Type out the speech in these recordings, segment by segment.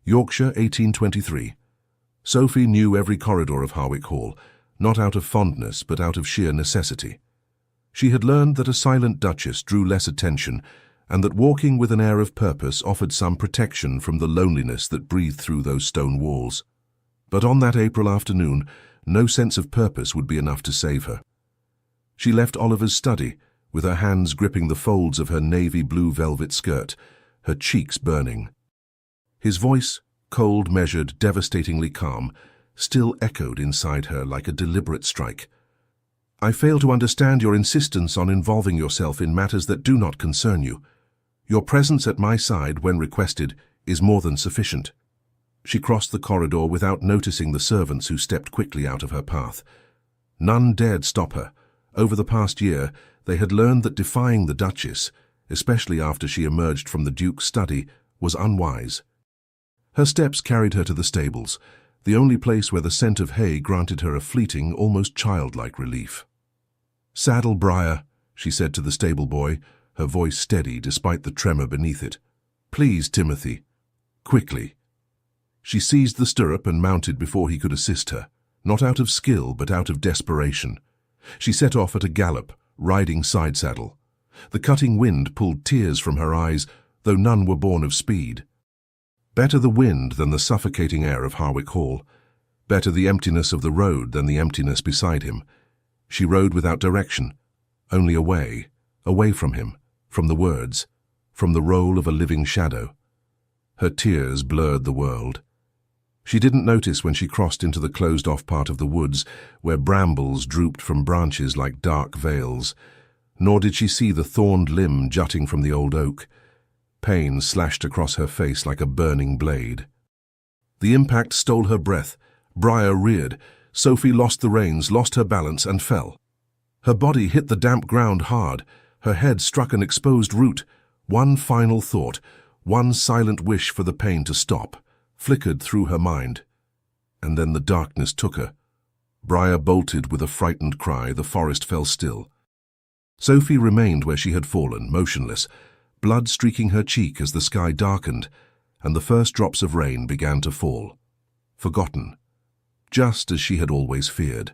Yorkshire, 1823. Sophie knew every corridor of Harwick Hall, not out of fondness but out of sheer necessity. She had learned that a silent duchess drew less attention and that walking with an air of purpose offered some protection from the loneliness that breathed through those stone walls. But on that April afternoon, no sense of purpose would be enough to save her. She left Oliver's study, with her hands gripping the folds of her navy blue velvet skirt, her cheeks burning. His voice, cold, measured, devastatingly calm, still echoed inside her like a deliberate strike. "I fail to understand your insistence on involving yourself in matters that do not concern you. Your presence at my side, when requested, is more than sufficient." She crossed the corridor without noticing the servants who stepped quickly out of her path. None dared stop her. Over the past year, they had learned that defying the Duchess, especially after she emerged from the Duke's study, was unwise. Her steps carried her to the stables, the only place where the scent of hay granted her a fleeting, almost childlike relief. "Saddle Briar," she said to the stable boy, her voice steady despite the tremor beneath it. "Please, Timothy. Quickly." She seized the stirrup and mounted before he could assist her, not out of skill but out of desperation. She set off at a gallop, riding side saddle. The cutting wind pulled tears from her eyes, though none were born of speed. Better the wind than the suffocating air of Harwick Hall. Better the emptiness of the road than the emptiness beside him. She rode without direction, only away from him, from the words, from the role of a living shadow. Her tears blurred the world. She didn't notice when she crossed into the closed-off part of the woods, where brambles drooped from branches like dark veils, nor did she see the thorned limb jutting from the old oak. Pain slashed across her face like a burning blade. The impact stole her breath. Briar reared. Sophie lost the reins, lost her balance, and fell. Her body hit the damp ground hard. Her head struck an exposed root. One final thought, one silent wish for the pain to stop, flickered through her mind. And then the darkness took her. Briar bolted with a frightened cry. The forest fell still. Sophie remained where she had fallen, motionless, blood streaking her cheek as the sky darkened, and the first drops of rain began to fall. Forgotten, just as she had always feared.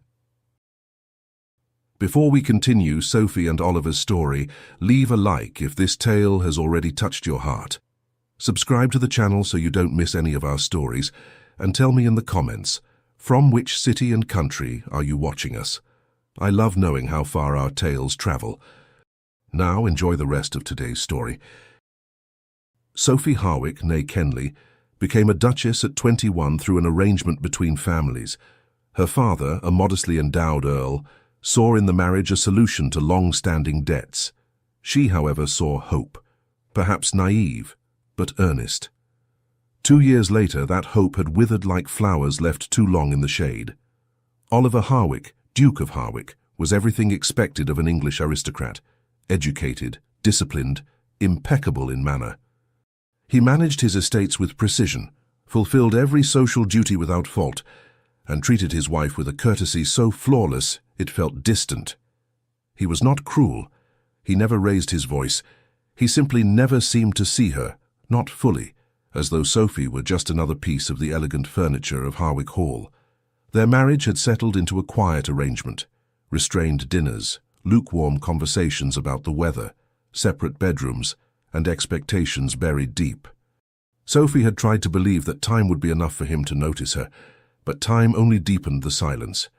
Before we continue Sophie and Oliver's story, leave a like if this tale has already touched your heart. Subscribe to the channel so you don't miss any of our stories, and tell me in the comments, from which city and country are you watching us? I love knowing how far our tales travel. Now enjoy the rest of today's story. Sophie Harwick, née Kenley, became a duchess at 21 through an arrangement between families. Her father, a modestly endowed earl, saw in the marriage a solution to long-standing debts. She, however, saw hope, perhaps naive, but earnest. 2 years later, that hope had withered like flowers left too long in the shade. Oliver Harwick, Duke of Harwick, was everything expected of an English aristocrat. Educated, disciplined, impeccable in manner. He managed his estates with precision, fulfilled every social duty without fault, and treated his wife with a courtesy so flawless it felt distant. He was not cruel. He never raised his voice. He simply never seemed to see her, not fully, as though Sophie were just another piece of the elegant furniture of Harwick Hall. Their marriage had settled into a quiet arrangement, restrained dinners, lukewarm conversations about the weather, separate bedrooms, and expectations buried deep. Sophie had tried to believe that time would be enough for him to notice her, but time only deepened the silence.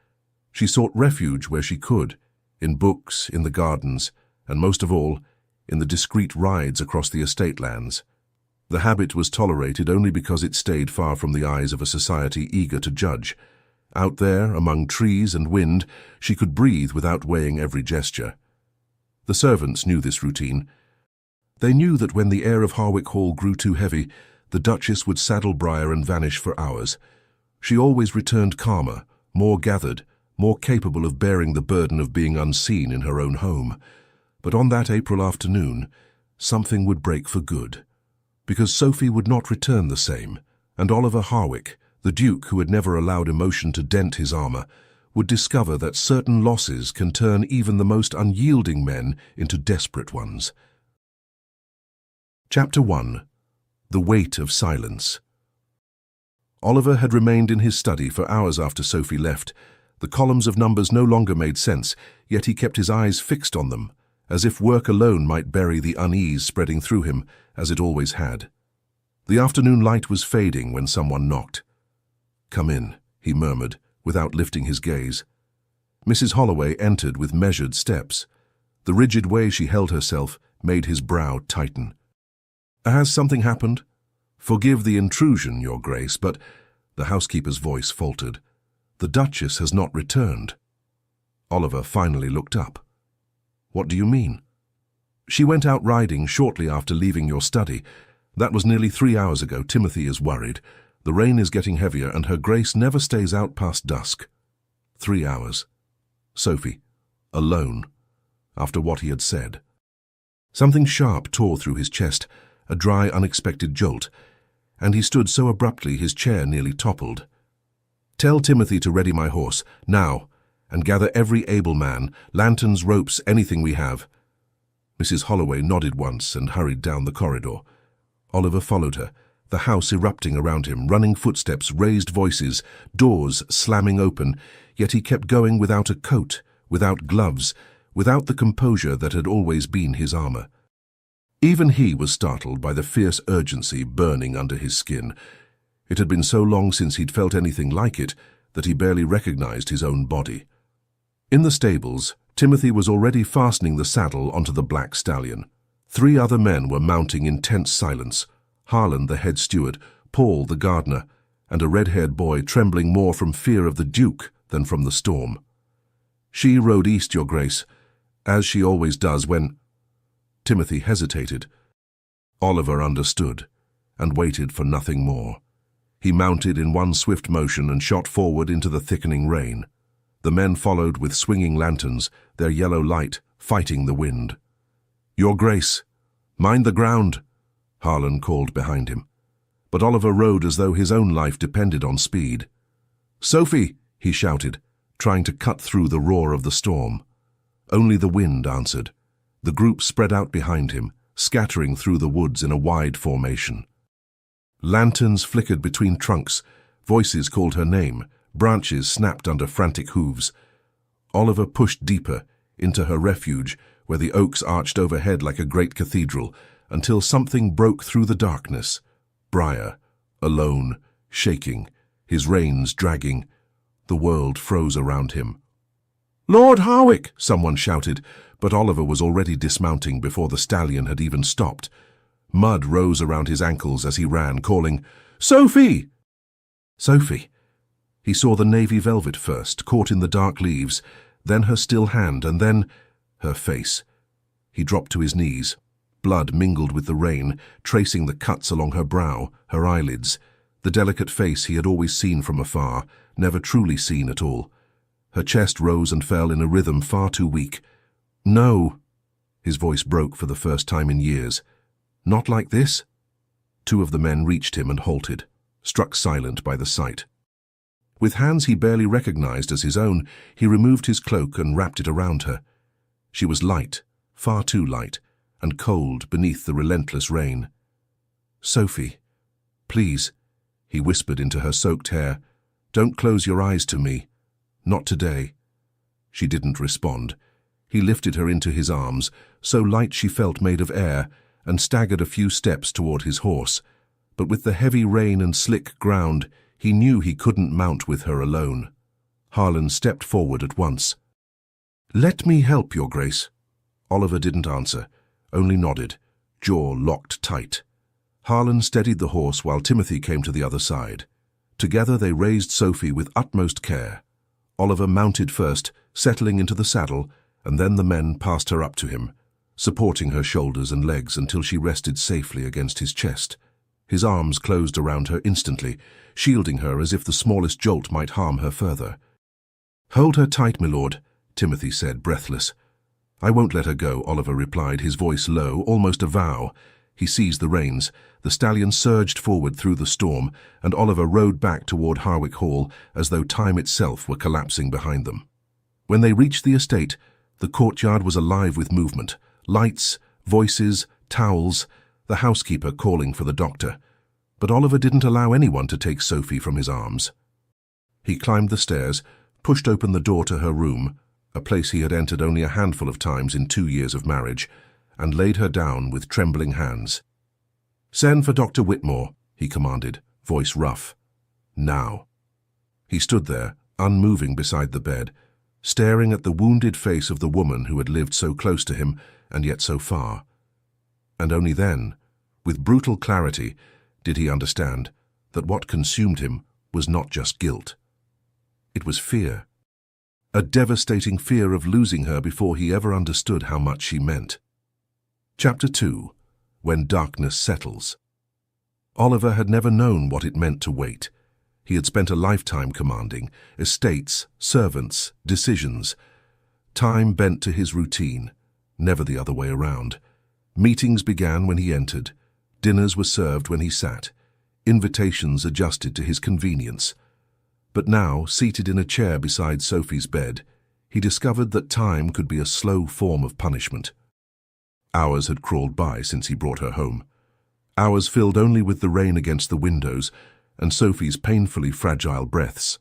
She sought refuge where she could, in books, in the gardens, and most of all, in the discreet rides across the estate lands. The habit was tolerated only because it stayed far from the eyes of a society eager to judge. Out there, among trees and wind, she could breathe without weighing every gesture. The servants knew this routine. They knew that when the air of Harwick Hall grew too heavy, the Duchess would saddle Briar and vanish for hours. She always returned calmer, more gathered, more capable of bearing the burden of being unseen in her own home. But on that April afternoon, something would break for good. Because Sophie would not return the same, and Oliver Harwick, the Duke who had never allowed emotion to dent his armor, would discover that certain losses can turn even the most unyielding men into desperate ones. Chapter 1. The Weight of Silence. Oliver had remained in his study for hours after Sophie left. The columns of numbers no longer made sense, yet he kept his eyes fixed on them, as if work alone might bury the unease spreading through him, as it always had. The afternoon light was fading when someone knocked. "Come in," he murmured, without lifting his gaze. Mrs. Holloway entered with measured steps. The rigid way she held herself made his brow tighten. "Has something happened? Forgive the intrusion, Your Grace, but—" The housekeeper's voice faltered. "The Duchess has not returned." Oliver finally looked up. "What do you mean?" "She went out riding shortly after leaving your study. That was nearly 3 hours ago. Timothy is worried. The rain is getting heavier, and Her Grace never stays out past dusk." 3 hours. Sophie, alone, after what he had said. Something sharp tore through his chest, a dry, unexpected jolt, and he stood so abruptly his chair nearly toppled. "Tell Timothy to ready my horse, now, and gather every able man, lanterns, ropes, anything we have." Mrs. Holloway nodded once and hurried down the corridor. Oliver followed her, the house erupting around him, running footsteps, raised voices, doors slamming open, yet he kept going without a coat, without gloves, without the composure that had always been his armor. Even he was startled by the fierce urgency burning under his skin. It had been so long since he'd felt anything like it that he barely recognized his own body. In the stables, Timothy was already fastening the saddle onto the black stallion. 3 other men were mounting in tense silence: Harlan, the head steward, Paul, the gardener, and a red-haired boy trembling more from fear of the Duke than from the storm. "She rode east, Your Grace, as she always does when—" Timothy hesitated. Oliver understood, and waited for nothing more. He mounted in one swift motion and shot forward into the thickening rain. The men followed with swinging lanterns, their yellow light fighting the wind. "Your Grace, mind the ground," Harlan called behind him. But Oliver rode as though his own life depended on speed. "Sophie!" he shouted, trying to cut through the roar of the storm. Only the wind answered. The group spread out behind him, scattering through the woods in a wide formation. Lanterns flickered between trunks, voices called her name, branches snapped under frantic hooves. Oliver pushed deeper, into her refuge, where the oaks arched overhead like a great cathedral, until something broke through the darkness. Briar, alone, shaking, his reins dragging. The world froze around him. "Lord Harwick!" someone shouted, but Oliver was already dismounting before the stallion had even stopped. Mud rose around his ankles as he ran, calling, "Sophie!" Sophie! He saw the navy velvet first, caught in the dark leaves, then her still hand, and then her face. He dropped to his knees. Blood mingled with the rain, tracing the cuts along her brow, her eyelids, the delicate face he had always seen from afar, never truly seen at all. Her chest rose and fell in a rhythm far too weak. "No!" His voice broke for the first time in years. "Not like this?" 2 of the men reached him and halted, struck silent by the sight. With hands he barely recognized as his own, he removed his cloak and wrapped it around her. She was light, far too light, and cold beneath the relentless rain. "Sophie, please," he whispered into her soaked hair, "don't close your eyes to me. Not today." She didn't respond. He lifted her into his arms, so light she felt made of air, and staggered a few steps toward his horse. But with the heavy rain and slick ground, he knew he couldn't mount with her alone. Harlan stepped forward at once. "Let me help, Your Grace." Oliver didn't answer, only nodded, jaw locked tight. Harlan steadied the horse while Timothy came to the other side. Together they raised Sophie with utmost care. Oliver mounted first, settling into the saddle, and then the men passed her up to him, supporting her shoulders and legs until she rested safely against his chest. His arms closed around her instantly, shielding her as if the smallest jolt might harm her further. "Hold her tight, my lord," Timothy said, breathless. "I won't let her go," Oliver replied, his voice low, almost a vow. He seized the reins. The stallion surged forward through the storm, and Oliver rode back toward Harwick Hall as though time itself were collapsing behind them. When they reached the estate, the courtyard was alive with movement. Lights, voices, towels, the housekeeper calling for the doctor. But Oliver didn't allow anyone to take Sophie from his arms. He climbed the stairs, pushed open the door to her room, a place he had entered only a handful of times in 2 years of marriage, and laid her down with trembling hands. "Send for Dr. Whitmore," he commanded, voice rough. "Now." He stood there, unmoving beside the bed, staring at the wounded face of the woman who had lived so close to him and yet so far. And only then, with brutal clarity, did he understand that what consumed him was not just guilt. It was fear. A devastating fear of losing her before he ever understood how much she meant. Chapter 2. When Darkness Settles. Oliver had never known what it meant to wait. He had spent a lifetime commanding, estates, servants, decisions. Time bent to his routine, never the other way around. Meetings began when he entered. Dinners were served when he sat. Invitations adjusted to his convenience. But now, seated in a chair beside Sophie's bed, he discovered that time could be a slow form of punishment. Hours had crawled by since he brought her home. Hours filled only with the rain against the windows and Sophie's painfully fragile breaths.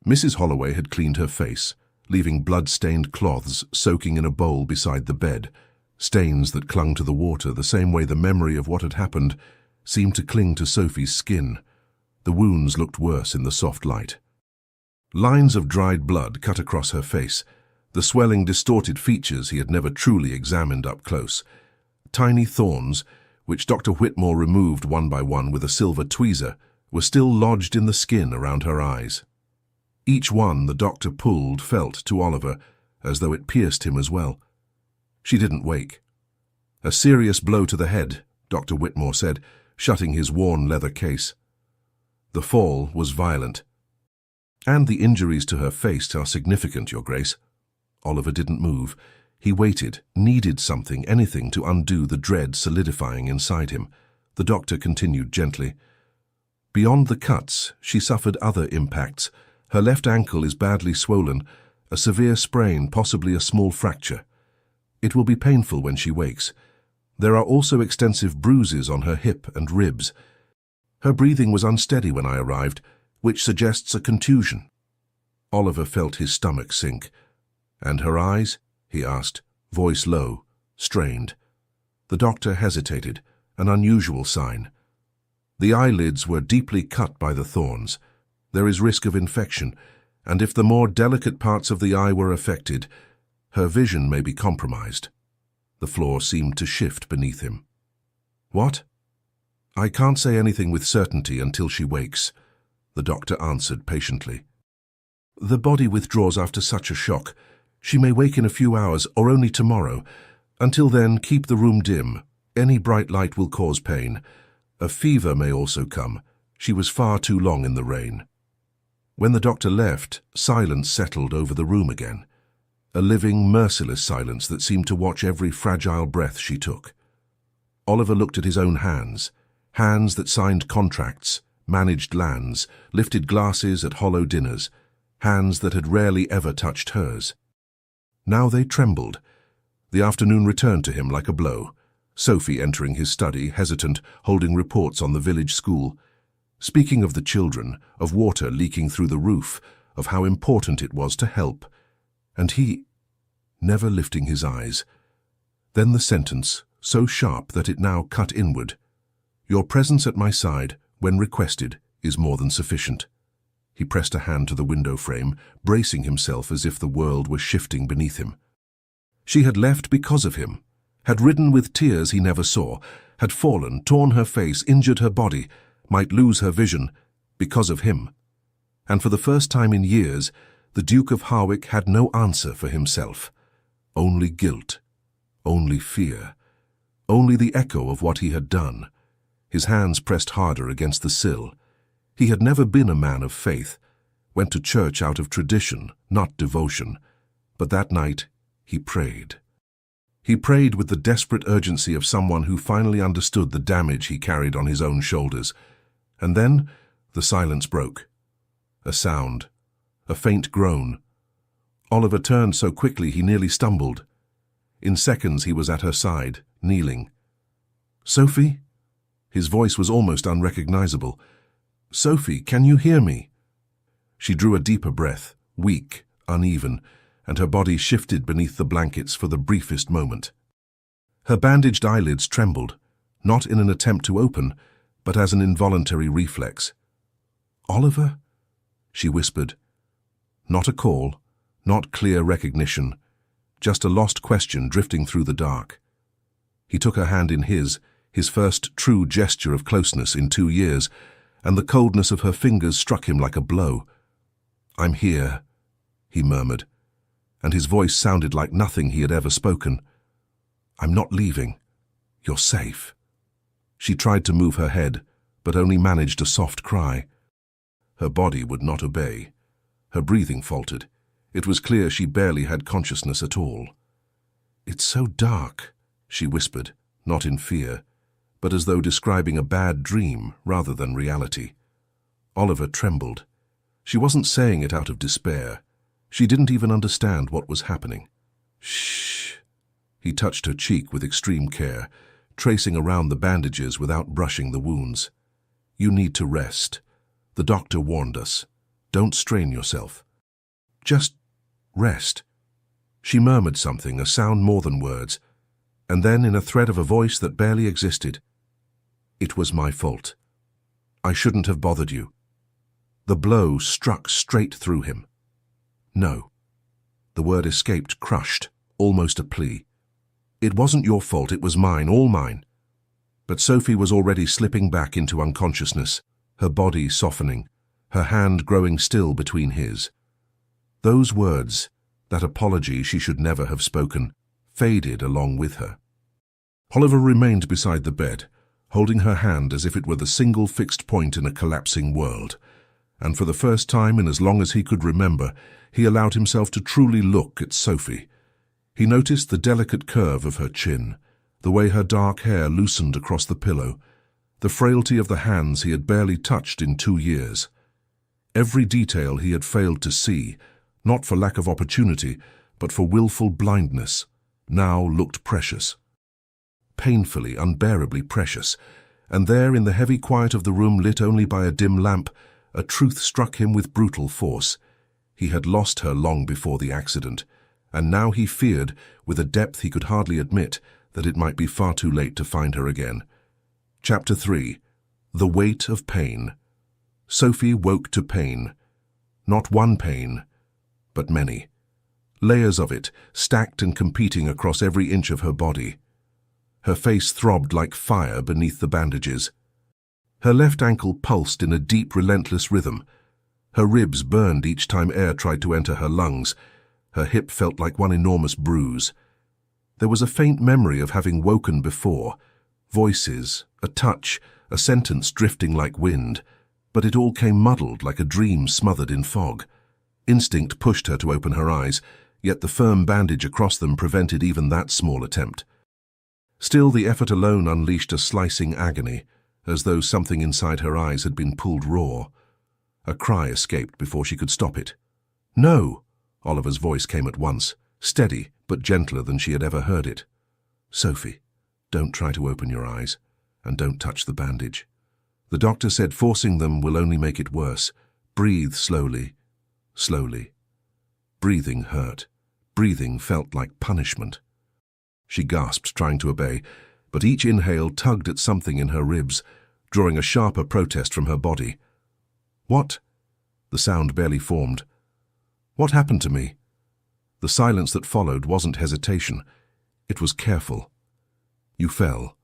Mrs. Holloway had cleaned her face, leaving blood-stained cloths soaking in a bowl beside the bed, stains that clung to the water the same way the memory of what had happened seemed to cling to Sophie's skin. The wounds looked worse in the soft light. Lines of dried blood cut across her face, the swelling, distorted features he had never truly examined up close. Tiny thorns, which Dr. Whitmore removed one by one with a silver tweezer, were still lodged in the skin around her eyes. Each one the doctor pulled felt to Oliver as though it pierced him as well. She didn't wake. "A serious blow to the head," Dr. Whitmore said, shutting his worn leather case. "The fall was violent. And the injuries to her face are significant, Your Grace." Oliver didn't move. He waited, needed something, anything to undo the dread solidifying inside him. The doctor continued gently. "Beyond the cuts, she suffered other impacts. Her left ankle is badly swollen, a severe sprain, possibly a small fracture. It will be painful when she wakes. There are also extensive bruises on her hip and ribs. Her breathing was unsteady when I arrived, which suggests a contusion." Oliver felt his stomach sink. "And her eyes?" he asked, voice low, strained. The doctor hesitated, an unusual sign. "The eyelids were deeply cut by the thorns. There is risk of infection, and if the more delicate parts of the eye were affected, her vision may be compromised." The floor seemed to shift beneath him. "What?" "I can't say anything with certainty until she wakes," the doctor answered patiently. "The body withdraws after such a shock. She may wake in a few hours or only tomorrow. Until then, keep the room dim. Any bright light will cause pain. A fever may also come. She was far too long in the rain." When the doctor left, silence settled over the room again. A living, merciless silence that seemed to watch every fragile breath she took. Oliver looked at his own hands, hands that signed contracts, managed lands, lifted glasses at hollow dinners, hands that had rarely ever touched hers. Now they trembled. The afternoon returned to him like a blow. Sophie entering his study, hesitant, holding reports on the village school. Speaking of the children, of water leaking through the roof, of how important it was to help. And he, never lifting his eyes. Then the sentence, so sharp that it now cut inward. "Your presence at my side, when requested, is more than sufficient." He pressed a hand to the window frame, bracing himself as if the world were shifting beneath him. She had left because of him, had ridden with tears he never saw, had fallen, torn her face, injured her body, might lose her vision, because of him. And for the first time in years, the Duke of Harwick had no answer for himself. Only guilt, only fear, only the echo of what he had done. His hands pressed harder against the sill. He had never been a man of faith, went to church out of tradition, not devotion. But that night, he prayed. He prayed with the desperate urgency of someone who finally understood the damage he carried on his own shoulders. And then, the silence broke. A sound, a faint groan. Oliver turned so quickly he nearly stumbled. In seconds he was at her side, kneeling. "Sophie?" His voice was almost unrecognizable. "Sophie, can you hear me?" She drew a deeper breath, weak, uneven, and her body shifted beneath the blankets for the briefest moment. Her bandaged eyelids trembled, not in an attempt to open, but as an involuntary reflex. "Oliver?" she whispered. Not a call, not clear recognition, just a lost question drifting through the dark. He took her hand in his first true gesture of closeness in 2 years, and the coldness of her fingers struck him like a blow. "I'm here," he murmured, and his voice sounded like nothing he had ever spoken. "I'm not leaving. You're safe." She tried to move her head, but only managed a soft cry. Her body would not obey. Her breathing faltered. It was clear she barely had consciousness at all. "It's so dark," she whispered, not in fear, but as though describing a bad dream rather than reality. Oliver trembled. She wasn't saying it out of despair. She didn't even understand what was happening. "Shh." He touched her cheek with extreme care, tracing around the bandages without brushing the wounds. "You need to rest. The doctor warned us. Don't strain yourself. Just rest." She murmured something, a sound more than words, and then in a thread of a voice that barely existed, "It was my fault. I shouldn't have bothered you." The blow struck straight through him. "No." The word escaped, crushed, almost a plea. "It wasn't your fault, it was mine, all mine." But Sophie was already slipping back into unconsciousness, her body softening, her hand growing still between his. Those words, that apology she should never have spoken, faded along with her. Oliver remained beside the bed, holding her hand as if it were the single fixed point in a collapsing world, and for the first time in as long as he could remember, he allowed himself to truly look at Sophie. He noticed the delicate curve of her chin, the way her dark hair loosened across the pillow, the frailty of the hands he had barely touched in 2 years. Every detail he had failed to see, not for lack of opportunity, but for willful blindness, now looked precious. Painfully, unbearably precious, and there in the heavy quiet of the room lit only by a dim lamp, a truth struck him with brutal force. He had lost her long before the accident, and now he feared, with a depth he could hardly admit, that it might be far too late to find her again. Chapter 3. The Weight of Pain. Sophie woke to pain. Not one pain, but many. Layers of it, stacked and competing across every inch of her body. Her face throbbed like fire beneath the bandages. Her left ankle pulsed in a deep, relentless rhythm. Her ribs burned each time air tried to enter her lungs. Her hip felt like one enormous bruise. There was a faint memory of having woken before. Voices, a touch, a sentence drifting like wind. But it all came muddled like a dream smothered in fog. Instinct pushed her to open her eyes, yet the firm bandage across them prevented even that small attempt. Still, the effort alone unleashed a slicing agony, as though something inside her eyes had been pulled raw. A cry escaped before she could stop it. "No!" Oliver's voice came at once, steady but gentler than she had ever heard it. "Sophie, don't try to open your eyes, and don't touch the bandage. The doctor said forcing them will only make it worse. Breathe slowly, slowly." Breathing hurt. Breathing felt like punishment. She gasped, trying to obey, but each inhale tugged at something in her ribs, drawing a sharper protest from her body. "What?" The sound barely formed. "What happened to me?" The silence that followed wasn't hesitation. It was careful. "You fell,"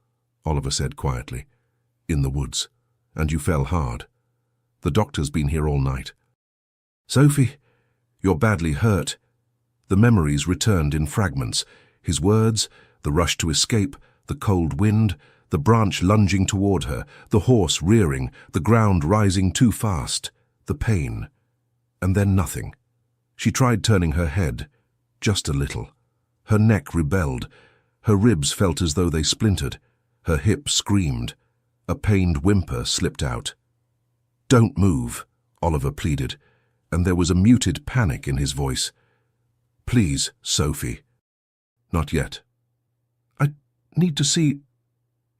Oliver said quietly, "in the woods, and you fell hard. The doctor's been here all night." "Sophie, you're badly hurt." The memories returned in fragments. His words, the rush to escape, the cold wind, the branch lunging toward her, the horse rearing, the ground rising too fast, the pain. And then nothing. She tried turning her head, just a little. Her neck rebelled. Her ribs felt as though they splintered. Her hip screamed. A pained whimper slipped out. "Don't move," Oliver pleaded, and there was a muted panic in his voice. "Please, Sophie." "Not yet." "I need to see—"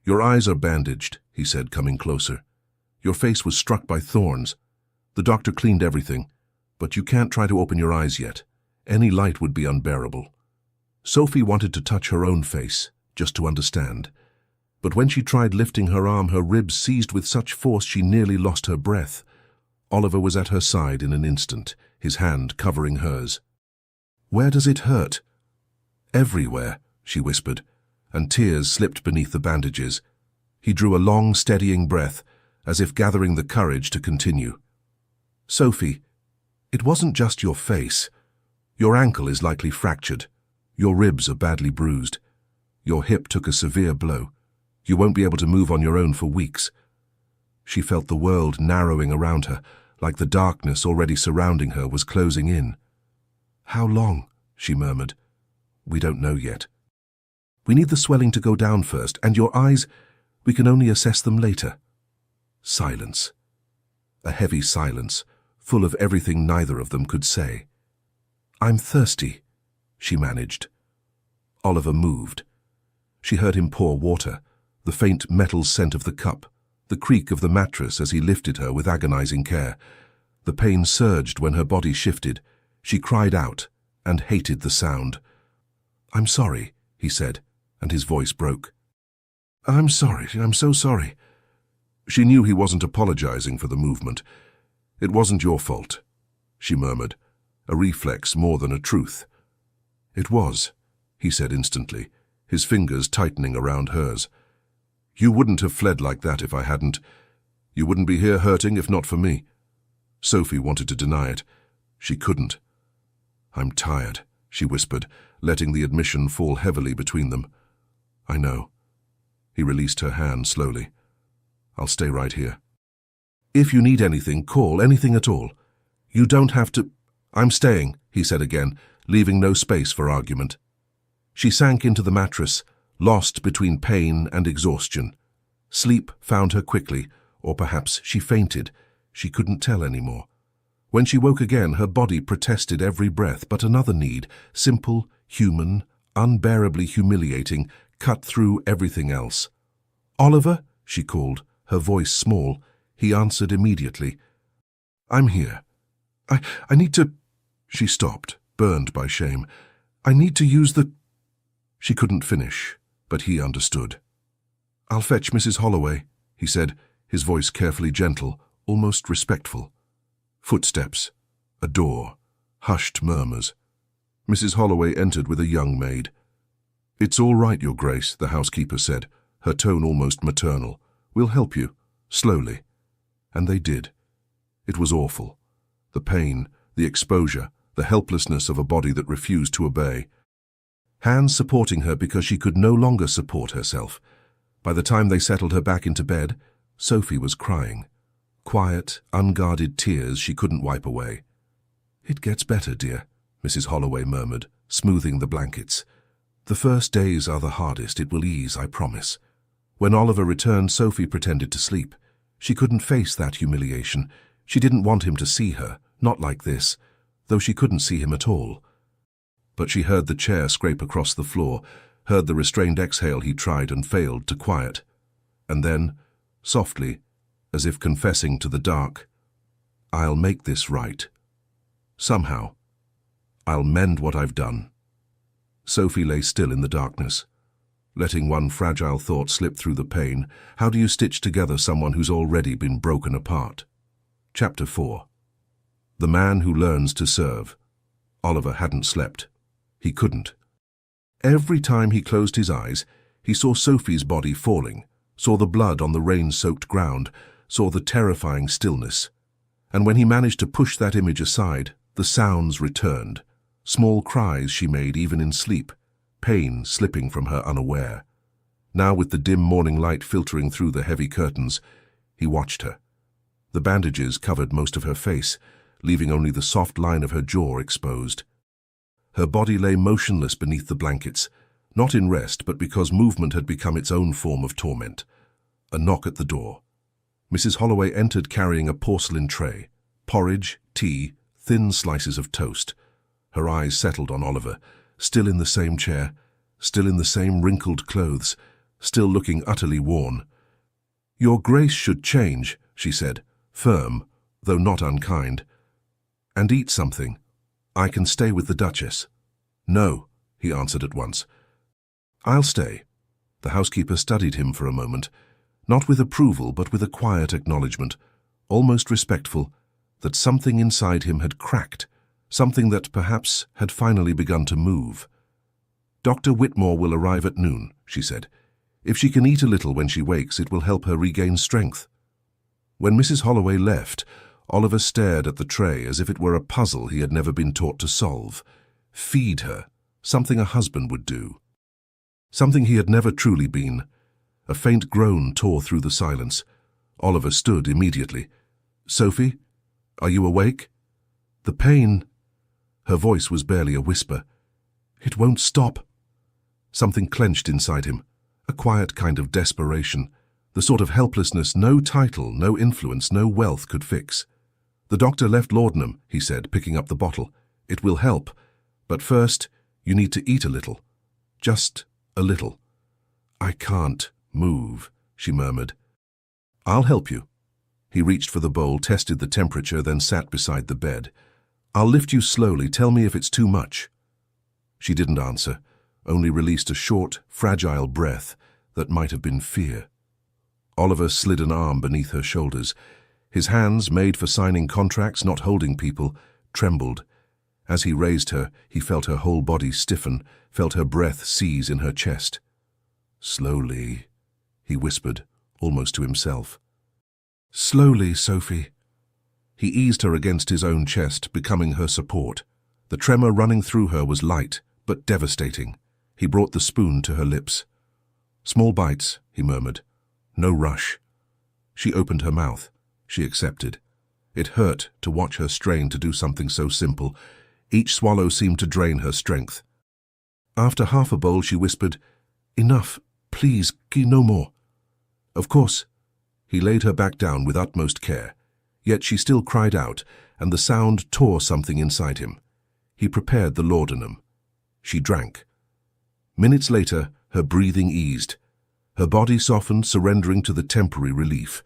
"Your eyes are bandaged," he said, coming closer. Your face was struck by thorns. The doctor cleaned everything, but you can't try to open your eyes yet. Any light would be unbearable. Sophie wanted to touch her own face, just to understand. But when she tried lifting her arm, her ribs seized with such force she nearly lost her breath. Oliver was at her side in an instant, his hand covering hers. "Where does it hurt?" "Everywhere," she whispered, and tears slipped beneath the bandages. He drew a long, steadying breath, as if gathering the courage to continue. "Sophie, it wasn't just your face. Your ankle is likely fractured. Your ribs are badly bruised. Your hip took a severe blow. You won't be able to move on your own for weeks." She felt the world narrowing around her, like the darkness already surrounding her was closing in. "How long?" she murmured. "We don't know yet. We need the swelling to go down first, and your eyes, we can only assess them later." Silence. A heavy silence, full of everything neither of them could say. "I'm thirsty," she managed. Oliver moved. She heard him pour water, the faint metal scent of the cup, the creak of the mattress as he lifted her with agonizing care. The pain surged when her body shifted. She cried out and hated the sound. "I'm sorry," he said, and his voice broke. "I'm sorry, I'm so sorry." She knew he wasn't apologizing for the movement. "It wasn't your fault," she murmured, a reflex more than a truth. "It was," he said instantly, his fingers tightening around hers. "You wouldn't have fled like that if I hadn't. You wouldn't be here hurting if not for me." Sophie wanted to deny it. She couldn't. "I'm tired," she whispered, letting the admission fall heavily between them. "I know." He released her hand slowly. "I'll stay right here. If you need anything, call, anything at all. You don't have to—" "I'm staying," he said again, leaving no space for argument. She sank into the mattress, lost between pain and exhaustion. Sleep found her quickly, or perhaps she fainted. She couldn't tell anymore. When she woke again, her body protested every breath, but another need, simple, human, unbearably humiliating, cut through everything else. "Oliver?" she called, her voice small. He answered immediately. "I'm here. I need to—" She stopped, burned by shame. "I need to use the—" She couldn't finish, but he understood. "I'll fetch Mrs. Holloway," he said, his voice carefully gentle, almost respectful. Footsteps, a door, hushed murmurs. Mrs. Holloway entered with a young maid. "It's all right, Your Grace," the housekeeper said, her tone almost maternal. "We'll help you, slowly." And they did. It was awful. The pain, the exposure, the helplessness of a body that refused to obey. Hands supporting her because she could no longer support herself. By the time they settled her back into bed, Sophie was crying. Quiet, unguarded tears she couldn't wipe away. "It gets better, dear," Mrs. Holloway murmured, smoothing the blankets. "The first days are the hardest. It will ease, I promise." When Oliver returned, Sophie pretended to sleep. She couldn't face that humiliation. She didn't want him to see her, not like this, though she couldn't see him at all. But she heard the chair scrape across the floor, heard the restrained exhale he tried and failed to quiet. And then, softly, as if confessing to the dark, "I'll make this right. Somehow. I'll mend what I've done." Sophie lay still in the darkness, letting one fragile thought slip through the pain. How do you stitch together someone who's already been broken apart? Chapter 4. The Man Who Learns to Serve. Oliver hadn't slept. He couldn't. Every time he closed his eyes, he saw Sophie's body falling, saw the blood on the rain-soaked ground, saw the terrifying stillness. And when he managed to push that image aside, the sounds returned. Small cries she made even in sleep, pain slipping from her unaware. Now, with the dim morning light filtering through the heavy curtains, he watched her. The bandages covered most of her face, leaving only the soft line of her jaw exposed. Her body lay motionless beneath the blankets, not in rest, but because movement had become its own form of torment. A knock at the door. Mrs. Holloway entered carrying a porcelain tray, porridge, tea, thin slices of toast. Her eyes settled on Oliver, still in the same chair, still in the same wrinkled clothes, still looking utterly worn. "Your Grace should change," she said, firm, though not unkind. "And eat something. I can stay with the Duchess." "No," he answered at once. "I'll stay." The housekeeper studied him for a moment, not with approval but with a quiet acknowledgement, almost respectful, that something inside him had cracked, something that perhaps had finally begun to move. "Dr. Whitmore will arrive at noon," she said. "If she can eat a little when she wakes, it will help her regain strength." When Mrs. Holloway left, Oliver stared at the tray as if it were a puzzle he had never been taught to solve. Feed her, something a husband would do. Something he had never truly been. A faint groan tore through the silence. Oliver stood immediately. "Sophie, are you awake?" "The pain—" Her voice was barely a whisper. "It won't stop." Something clenched inside him, a quiet kind of desperation, the sort of helplessness no title, no influence, no wealth could fix. "The doctor left laudanum," he said, picking up the bottle. "It will help. But first, you need to eat a little. Just a little." "I can't move," she murmured. "I'll help you." He reached for the bowl, tested the temperature, then sat beside the bed. "I'll lift you slowly. Tell me if it's too much." She didn't answer, only released a short, fragile breath that might have been fear. Oliver slid an arm beneath her shoulders. His hands, made for signing contracts, not holding people, trembled. As he raised her, he felt her whole body stiffen, felt her breath seize in her chest. "Slowly," he whispered, almost to himself. "Slowly, Sophie." He eased her against his own chest, becoming her support. The tremor running through her was light, but devastating. He brought the spoon to her lips. "Small bites," he murmured. "No rush." She opened her mouth. She accepted. It hurt to watch her strain to do something so simple. Each swallow seemed to drain her strength. After half a bowl, she whispered, "Enough, please, no more." "Of course." He laid her back down with utmost care. Yet she still cried out, and the sound tore something inside him. He prepared the laudanum. She drank. Minutes later, her breathing eased. Her body softened, surrendering to the temporary relief.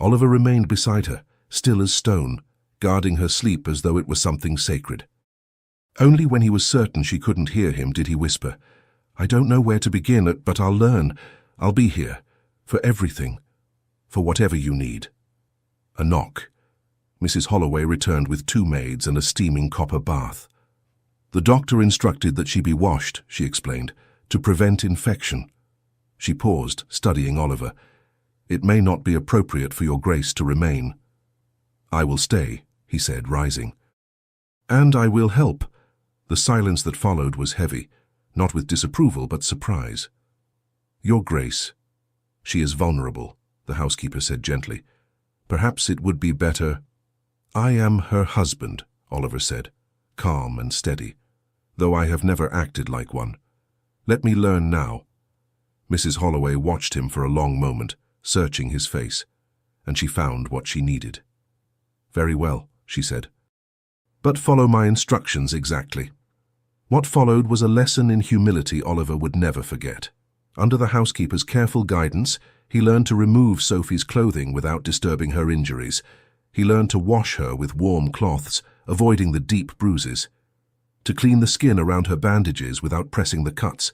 Oliver remained beside her, still as stone, guarding her sleep as though it were something sacred. Only when he was certain she couldn't hear him did he whisper, "I don't know where to begin, but I'll learn. I'll be here. For everything. For whatever you need." A knock. Mrs. Holloway returned with 2 maids and a steaming copper bath. "The doctor instructed that she be washed," she explained, "to prevent infection." She paused, studying Oliver. "It may not be appropriate for your Grace to remain." "I will stay," he said, rising. "And I will help." The silence that followed was heavy, not with disapproval but surprise. "Your Grace." "She is vulnerable," the housekeeper said gently. "Perhaps it would be better—" "I am her husband," Oliver said, calm and steady, "though I have never acted like one. Let me learn now." Mrs. Holloway watched him for a long moment, searching his face, and she found what she needed. "Very well," she said. "But follow my instructions exactly." What followed was a lesson in humility Oliver would never forget. Under the housekeeper's careful guidance, he learned to remove Sophie's clothing without disturbing her injuries. He learned to wash her with warm cloths, avoiding the deep bruises, to clean the skin around her bandages without pressing the cuts,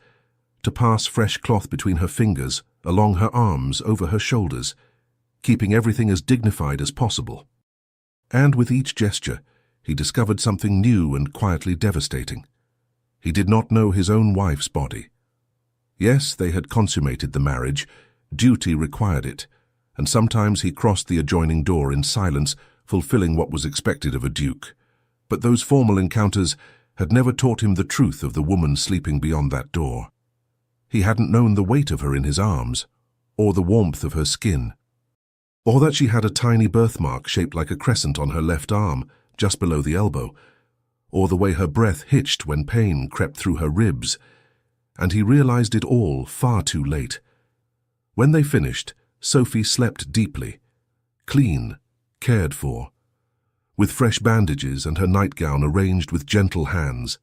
to pass fresh cloth between her fingers, along her arms, over her shoulders, keeping everything as dignified as possible. And with each gesture, he discovered something new and quietly devastating. He did not know his own wife's body. Yes, they had consummated the marriage, duty required it, and sometimes he crossed the adjoining door in silence, fulfilling what was expected of a duke. But those formal encounters had never taught him the truth of the woman sleeping beyond that door. He hadn't known the weight of her in his arms, or the warmth of her skin, or that she had a tiny birthmark shaped like a crescent on her left arm, just below the elbow, or the way her breath hitched when pain crept through her ribs. And he realized it all far too late. When they finished, Sophie slept deeply, clean, cared for, with fresh bandages and her nightgown arranged with gentle hands.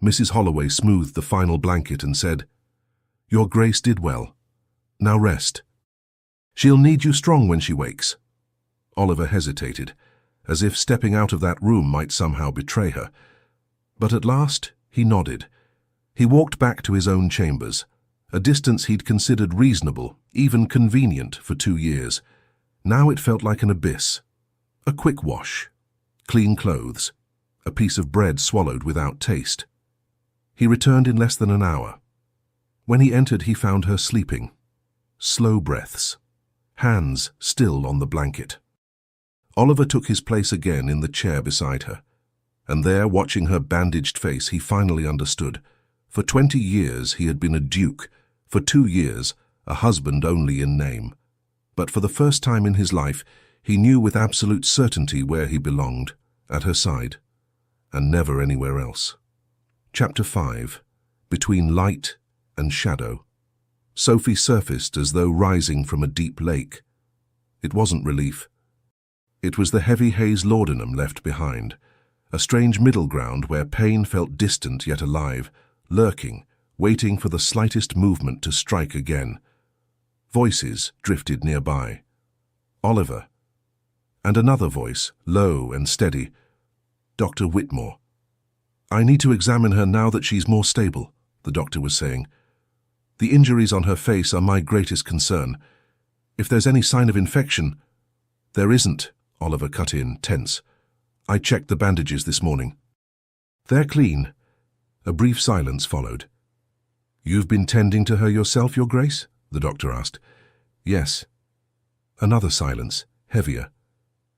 Mrs. Holloway smoothed the final blanket and said, "Your Grace did well. Now rest." She'll need you strong when she wakes. Oliver hesitated, as if stepping out of that room might somehow betray her. But at last he nodded. He walked back to his own chambers, a distance he'd considered reasonable, even convenient, for 2 years. Now it felt like an abyss. A quick wash, clean clothes, a piece of bread swallowed without taste. He returned in less than an hour. When he entered, he found her sleeping. Slow breaths, hands still on the blanket. Oliver took his place again in the chair beside her, and there, watching her bandaged face, he finally understood. For 20 years he had been a duke, for 2 years a husband only in name. But for the first time in his life, he knew with absolute certainty where he belonged, at her side, and never anywhere else. Chapter 5. Between Light and Shadow. Sophie surfaced as though rising from a deep lake. It wasn't relief. It was the heavy haze laudanum left behind, a strange middle ground where pain felt distant yet alive, lurking, waiting for the slightest movement to strike again. Voices drifted nearby. Oliver. And another voice, low and steady. Dr. Whitmore. I need to examine her now that she's more stable, the doctor was saying. The injuries on her face are my greatest concern. If there's any sign of infection— There isn't, Oliver cut in, tense. I checked the bandages this morning. They're clean. A brief silence followed. You've been tending to her yourself, Your Grace? The doctor asked. Yes. Another silence, heavier.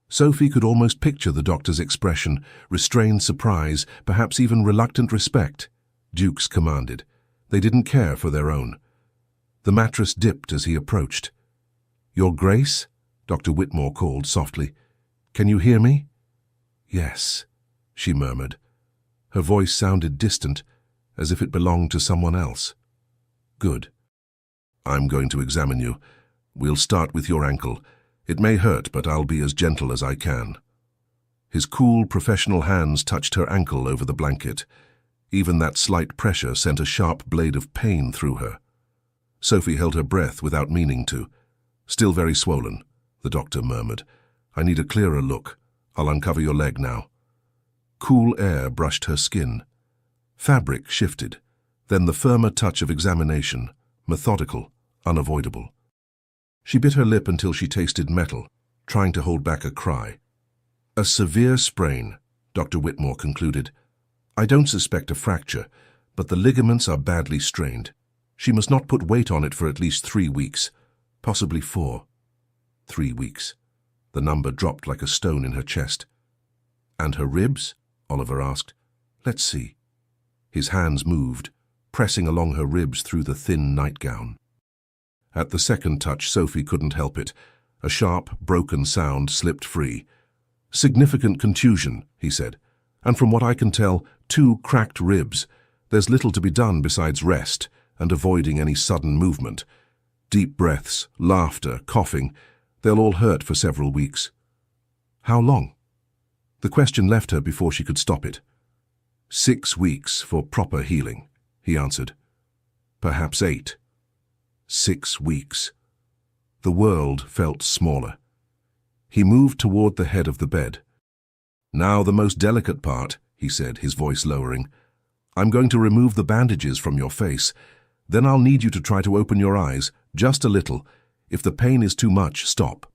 Sophie could almost picture the doctor's expression, restrained surprise, perhaps even reluctant respect. Dukes commanded. They didn't care for their own. The mattress dipped as he approached. Your Grace? Dr. Whitmore called softly. Can you hear me? Yes, she murmured. Her voice sounded distant, as if it belonged to someone else. Good. I'm going to examine you. We'll start with your ankle. It may hurt, but I'll be as gentle as I can. His cool, professional hands touched her ankle over the blanket. Even that slight pressure sent a sharp blade of pain through her. Sophie held her breath without meaning to. Still very swollen, the doctor murmured. I need a clearer look. I'll uncover your leg now. Cool air brushed her skin. Fabric shifted, then the firmer touch of examination, methodical, unavoidable. She bit her lip until she tasted metal, trying to hold back a cry. A severe sprain, Dr. Whitmore concluded. I don't suspect a fracture, but the ligaments are badly strained. She must not put weight on it for at least 3 weeks, possibly 4. 3 weeks. The number dropped like a stone in her chest. And her ribs? Oliver asked. Let's see. His hands moved, pressing along her ribs through the thin nightgown. At the second touch, Sophie couldn't help it. A sharp, broken sound slipped free. Significant contusion, he said. And from what I can tell, 2 cracked ribs. There's little to be done besides rest and avoiding any sudden movement. Deep breaths, laughter, coughing. They'll all hurt for several weeks. How long? The question left her before she could stop it. 6 weeks for proper healing, he answered. Perhaps 8. 6 weeks. The world felt smaller. He moved toward the head of the bed. Now the most delicate part, he said, his voice lowering. I'm going to remove the bandages from your face. Then I'll need you to try to open your eyes, just a little. If the pain is too much, stop.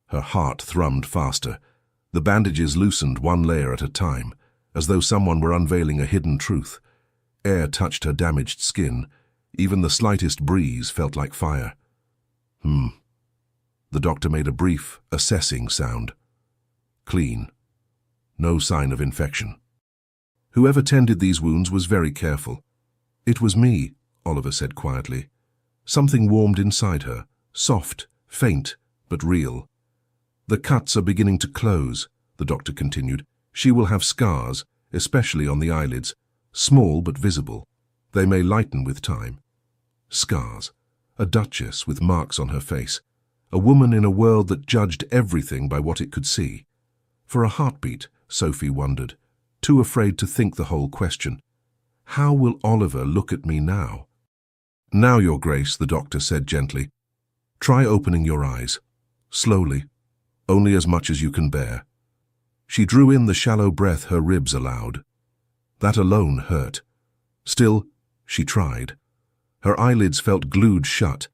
Her heart thrummed faster. The bandages loosened one layer at a time, as though someone were unveiling a hidden truth. Air touched her damaged skin. Even the slightest breeze felt like fire. The doctor made a brief, assessing sound. Clean. No sign of infection. Whoever tended these wounds was very careful. It was me, Oliver said quietly. Something warmed inside her, soft, faint, but real. The cuts are beginning to close, the doctor continued. She will have scars, especially on the eyelids, small but visible. They may lighten with time. Scars. A duchess with marks on her face. A woman in a world that judged everything by what it could see. For a heartbeat, Sophie wondered, too afraid to think the whole question. How will Oliver look at me now? Now, Your Grace, the doctor said gently. Try opening your eyes. Slowly, only as much as you can bear. She drew in the shallow breath her ribs allowed. That alone hurt. Still, she tried. Her eyelids felt glued shut.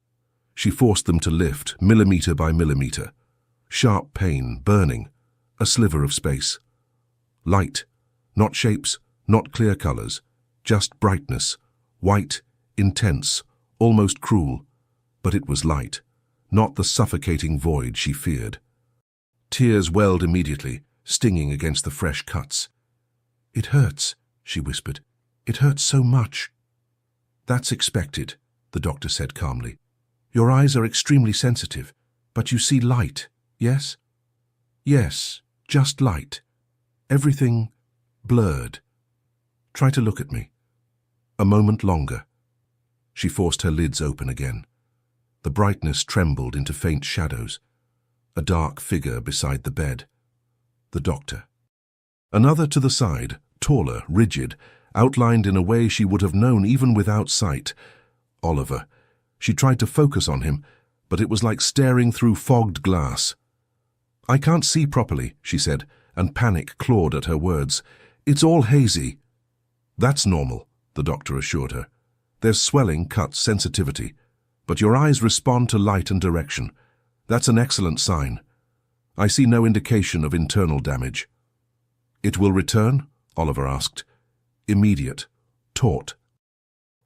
She forced them to lift, millimeter by millimeter. Sharp pain, burning, a sliver of space. Light, not shapes, not clear colors, just brightness, white, intense, almost cruel. But it was light, not the suffocating void she feared. Tears welled immediately, stinging against the fresh cuts. "It hurts," she whispered. "It hurts so much." "That's expected," the doctor said calmly. "Your eyes are extremely sensitive, but you see light, yes?" "Yes, just light. Everything blurred. Try to look at me." A moment longer. She forced her lids open again. The brightness trembled into faint shadows. A dark figure beside the bed. The doctor. Another to the side, taller, rigid, outlined in a way she would have known even without sight. Oliver. She tried to focus on him, but it was like staring through fogged glass. "I can't see properly," she said, and panic clawed at her words. "It's all hazy." "That's normal," the doctor assured her. "There's swelling, cuts, sensitivity. But your eyes respond to light and direction. That's an excellent sign. I see no indication of internal damage." "It will return?" Oliver asked. "Immediate. Taut."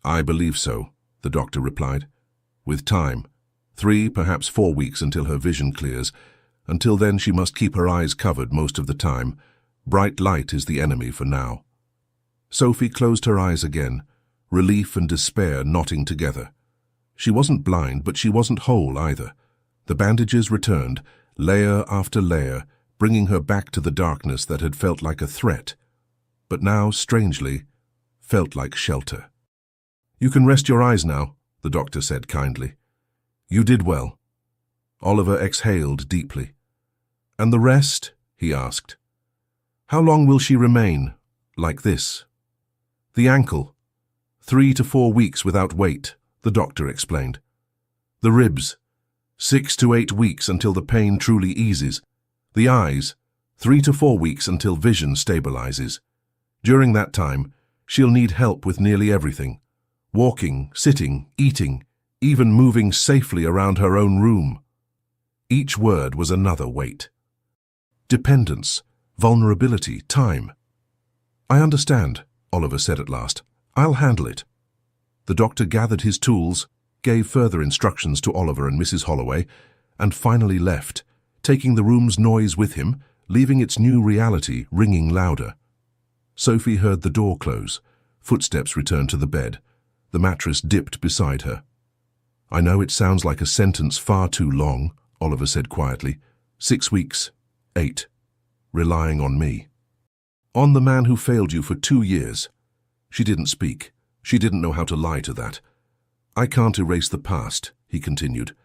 "I believe so," the doctor replied. "With time. 3, perhaps 4 weeks until her vision clears. Until then she must keep her eyes covered most of the time. Bright light is the enemy for now." Sophie closed her eyes again, relief and despair knotting together. She wasn't blind, but she wasn't whole either. The bandages returned, layer after layer, bringing her back to the darkness that had felt like a threat, but now, strangely, felt like shelter. "You can rest your eyes now," the doctor said kindly. "You did well." Oliver exhaled deeply. "And the rest?" he asked. "How long will she remain like this?" "The ankle. 3 to 4 weeks without weight," the doctor explained. "The ribs. 6 to 8 weeks until the pain truly eases. The eyes. 3 to 4 weeks until vision stabilizes. During that time, she'll need help with nearly everything. Walking, sitting, eating, even moving safely around her own room." Each word was another weight. Dependence, vulnerability, time. "I understand," Oliver said at last. "I'll handle it." The doctor gathered his tools, gave further instructions to Oliver and Mrs. Holloway, and finally left, taking the room's noise with him, leaving its new reality ringing louder. Sophie heard the door close, footsteps returned to the bed. The mattress dipped beside her. "I know it sounds like a sentence far too long," Oliver said quietly. 6 weeks, 8, relying on me. On the man who failed you for 2 years. She didn't speak. She didn't know how to lie to that. "I can't erase the past," he continued,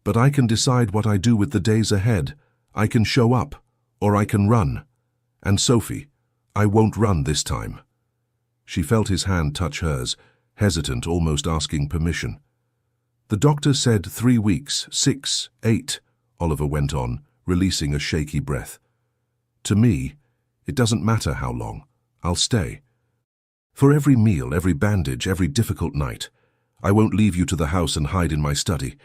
"but I can decide what I do with the days ahead. I can show up, or I can run. And Sophie, I won't run this time." She felt his hand touch hers, hesitant, almost asking permission. "The doctor said 3 weeks, 6, 8, Oliver went on, releasing a shaky breath. "To me, it doesn't matter how long. I'll stay. For every meal, every bandage, every difficult night. I won't leave you to the house and hide in my study."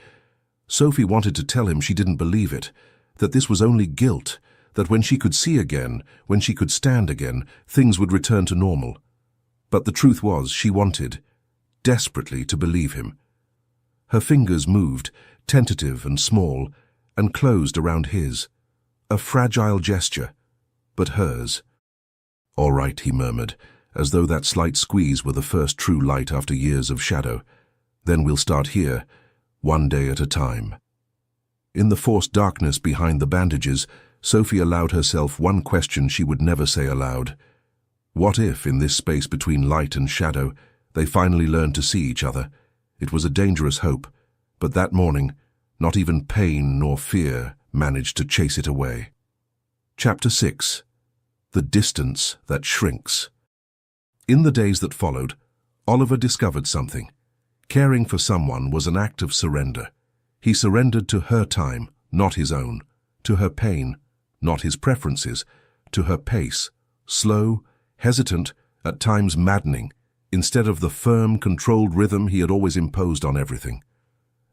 Sophie wanted to tell him she didn't believe it, that this was only guilt, that when she could see again, when she could stand again, things would return to normal. But the truth was, she wanted, desperately, to believe him. Her fingers moved, tentative and small, and closed around his. A fragile gesture, but hers. "All right," he murmured, as though that slight squeeze were the first true light after years of shadow. "Then we'll start here, one day at a time." In the forced darkness behind the bandages, Sophie allowed herself one question she would never say aloud. What if, in this space between light and shadow, they finally learned to see each other? It was a dangerous hope, but that morning, not even pain nor fear managed to chase it away. Chapter 6. The Distance That Shrinks. In the days that followed, Oliver discovered something. Caring for someone was an act of surrender. He surrendered to her time, not his own, to her pain, not his preferences, to her pace, slow, hesitant, at times maddening, instead of the firm, controlled rhythm he had always imposed on everything.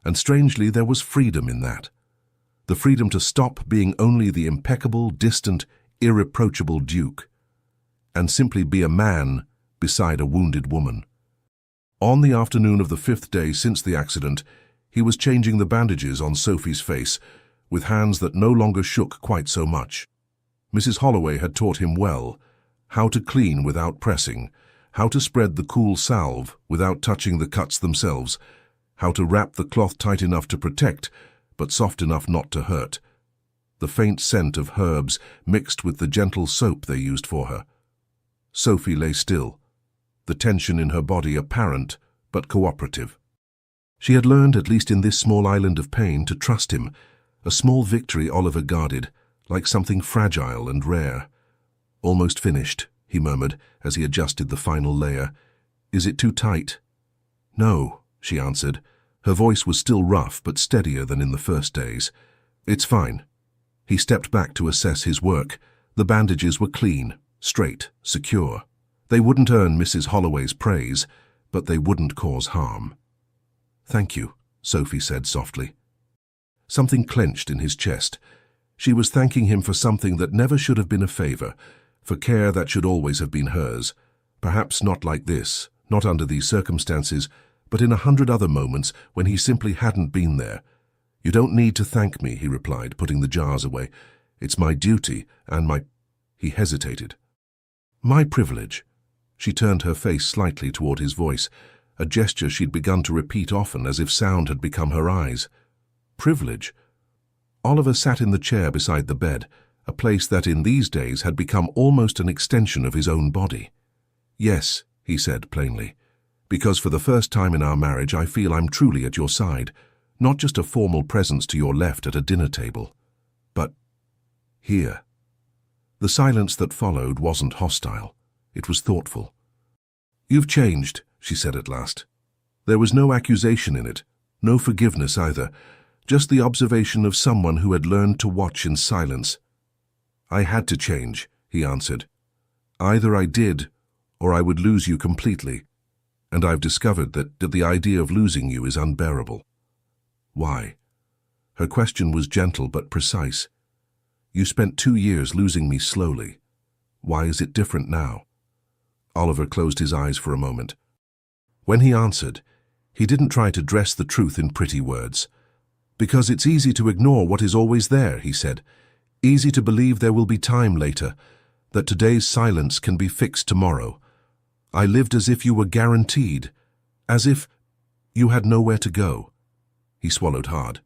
And strangely, there was freedom in that. The freedom to stop being only the impeccable, distant, irreproachable Duke, and simply be a man beside a wounded woman. On the afternoon of the 5th day since the accident, he was changing the bandages on Sophie's face, with hands that no longer shook quite so much. Mrs. Holloway had taught him well how to clean without pressing, how to spread the cool salve without touching the cuts themselves, how to wrap the cloth tight enough to protect, but soft enough not to hurt. The faint scent of herbs mixed with the gentle soap they used for her. Sophie lay still, the tension in her body apparent but cooperative. She had learned, at least in this small island of pain, to trust him, a small victory Oliver guarded, like something fragile and rare. "Almost finished," he murmured as he adjusted the final layer. "Is it too tight?" "No," she answered. Her voice was still rough but steadier than in the first days. "It's fine." He stepped back to assess his work. The bandages were clean, straight, secure. They wouldn't earn Mrs. Holloway's praise, but they wouldn't cause harm. "Thank you," Sophie said softly. Something clenched in his chest. She was thanking him for something that never should have been a favor, for care that should always have been hers. Perhaps not like this, not under these circumstances, but in 100 other moments when he simply hadn't been there. "You don't need to thank me," he replied, putting the jars away. "It's my duty and my—" He hesitated. "My privilege." She turned her face slightly toward his voice, a gesture she'd begun to repeat often as if sound had become her eyes. Privilege? Oliver sat in the chair beside the bed, a place that in these days had become almost an extension of his own body. "Yes," he said plainly, "because for the first time in our marriage I feel I'm truly at your side, not just a formal presence to your left at a dinner table, but here." The silence that followed wasn't hostile. It was thoughtful. "You've changed," she said at last. There was no accusation in it, no forgiveness either, just the observation of someone who had learned to watch in silence. "I had to change," he answered. "Either I did, or I would lose you completely, and I've discovered that the idea of losing you is unbearable." "Why?" Her question was gentle but precise. "You spent 2 years losing me slowly. Why is it different now?" Oliver closed his eyes for a moment. When he answered, he didn't try to dress the truth in pretty words. "Because it's easy to ignore what is always there," he said. "Easy to believe there will be time later, that today's silence can be fixed tomorrow. I lived as if you were guaranteed, as if you had nowhere to go." He swallowed hard.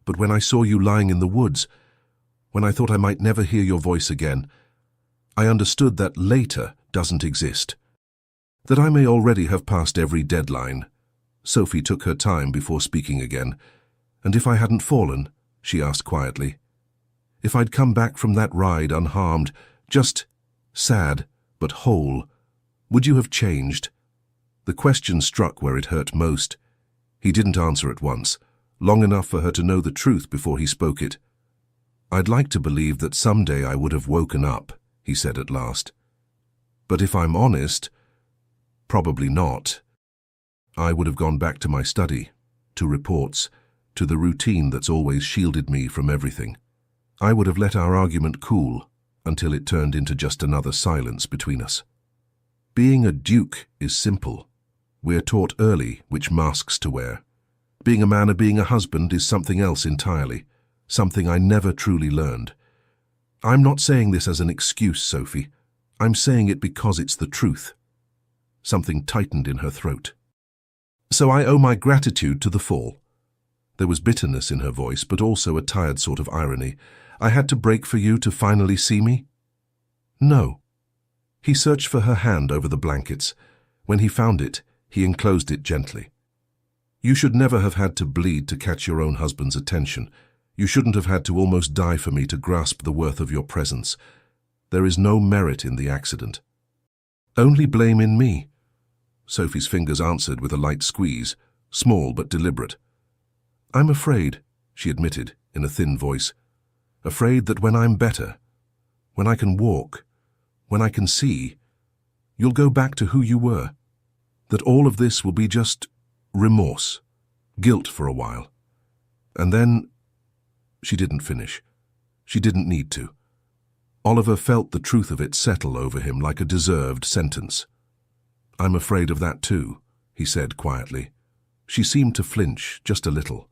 "But when I saw you lying in the woods, when I thought I might never hear your voice again, I understood that later doesn't exist. That I may already have passed every deadline." Sophie took her time before speaking again. "And if I hadn't fallen," she asked quietly, "if I'd come back from that ride unharmed, just sad but whole, would you have changed?" The question struck where it hurt most. He didn't answer at once, long enough for her to know the truth before he spoke it. "I'd like to believe that someday I would have woken up," he said at last. "But if I'm honest, probably not. I would have gone back to my study, to reports, to the routine that's always shielded me from everything. I would have let our argument cool until it turned into just another silence between us. Being a duke is simple. We're taught early which masks to wear. Being a man or being a husband is something else entirely, something I never truly learned. I'm not saying this as an excuse, Sophie. I'm saying it because it's the truth." Something tightened in her throat. "So I owe my gratitude to the fall." There was bitterness in her voice, but also a tired sort of irony. "I had to break for you to finally see me?" "No." He searched for her hand over the blankets. When he found it, he enclosed it gently. "You should never have had to bleed to catch your own husband's attention. You shouldn't have had to almost die for me to grasp the worth of your presence. There is no merit in the accident." "Only blame in me." Sophie's fingers answered with a light squeeze, small but deliberate. I'm afraid, she admitted in a thin voice. Afraid that when I'm better, when I can walk, when I can see, you'll go back to who you were. That all of this will be just remorse, guilt for a while. And then, she didn't finish. She didn't need to. Oliver felt the truth of it settle over him like a deserved sentence. I'm afraid of that too, he said quietly. She seemed to flinch just a little.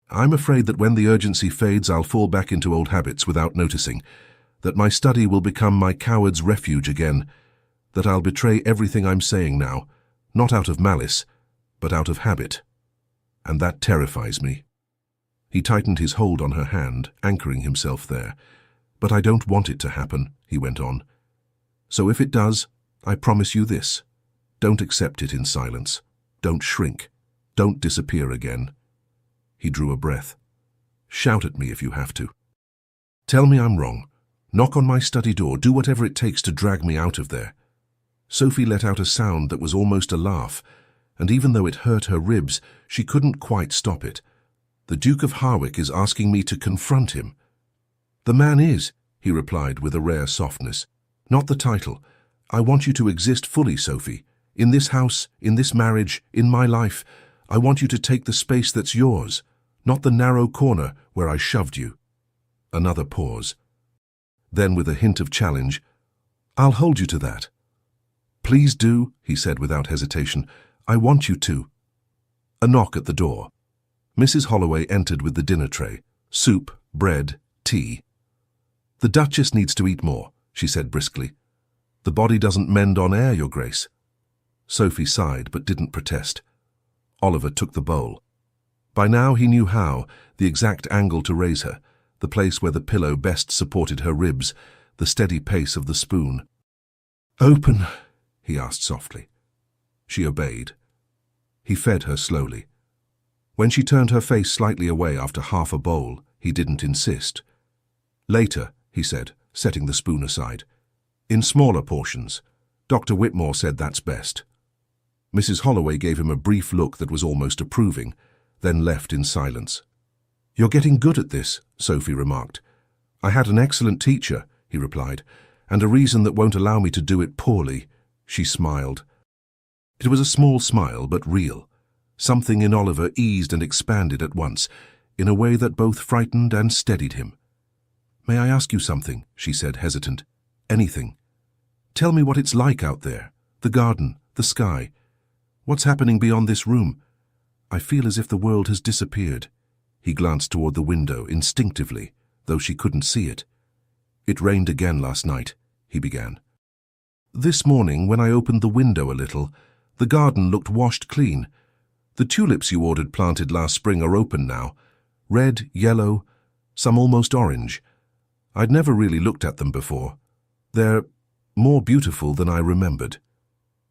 I'm afraid that when the urgency fades, I'll fall back into old habits without noticing, that my study will become my coward's refuge again, that I'll betray everything I'm saying now, not out of malice, but out of habit. And that terrifies me. He tightened his hold on her hand, anchoring himself there. But I don't want it to happen, he went on. So if it does, I promise you this. Don't accept it in silence. Don't shrink. Don't disappear again. He drew a breath. Shout at me if you have to. Tell me I'm wrong. Knock on my study door. Do whatever it takes to drag me out of there. Sophie let out a sound that was almost a laugh, and even though it hurt her ribs, she couldn't quite stop it. The Duke of Harwick is asking me to confront him. The man is, he replied with a rare softness. Not the title. I want you to exist fully, Sophie. In this house, in this marriage, in my life. I want you to take the space that's yours, not the narrow corner where I shoved you. Another pause. Then with a hint of challenge, I'll hold you to that. Please do, he said without hesitation. I want you to. A knock at the door. Mrs. Holloway entered with the dinner tray. Soup, bread, tea. The Duchess needs to eat more, she said briskly. The body doesn't mend on air, Your Grace. Sophie sighed but didn't protest. Oliver took the bowl. By now he knew how, the exact angle to raise her, the place where the pillow best supported her ribs, the steady pace of the spoon. Open, he asked softly. She obeyed. He fed her slowly. When she turned her face slightly away after half a bowl, he didn't insist. Later, he said, setting the spoon aside. In smaller portions. Dr. Whitmore said that's best. Mrs. Holloway gave him a brief look that was almost approving, then left in silence. You're getting good at this, Sophie remarked. I had an excellent teacher, he replied, and a reason that won't allow me to do it poorly. She smiled. It was a small smile, but real. Something in Oliver eased and expanded at once, in a way that both frightened and steadied him. May I ask you something? She said, hesitant. Anything. Tell me what it's like out there. The garden, the sky. What's happening beyond this room? I feel as if the world has disappeared. He glanced toward the window instinctively, though she couldn't see it. It rained again last night, he began. This morning, when I opened the window a little, the garden looked washed clean. The tulips you ordered planted last spring are open now. Red, yellow, some almost orange. I'd never really looked at them before. They're more beautiful than I remembered.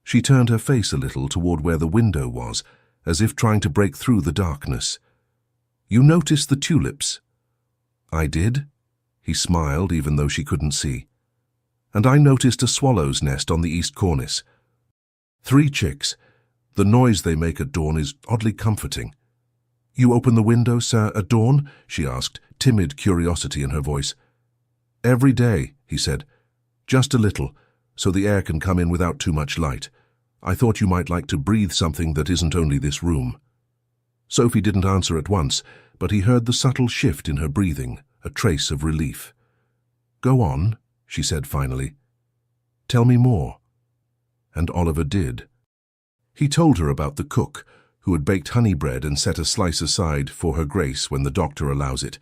She turned her face a little toward where the window was, as if trying to break through the darkness. You noticed the tulips? I did. He smiled, even though she couldn't see. And I noticed a swallow's nest on the east cornice. 3 chicks. The noise they make at dawn is oddly comforting. You open the window, sir, at dawn? She asked, timid curiosity in her voice. Every day, he said. Just a little, so the air can come in without too much light. I thought you might like to breathe something that isn't only this room. Sophie didn't answer at once, but he heard the subtle shift in her breathing, a trace of relief. Go on, she said finally. Tell me more. And Oliver did. He told her about the cook, who had baked honey bread and set a slice aside for her grace when the doctor allows it.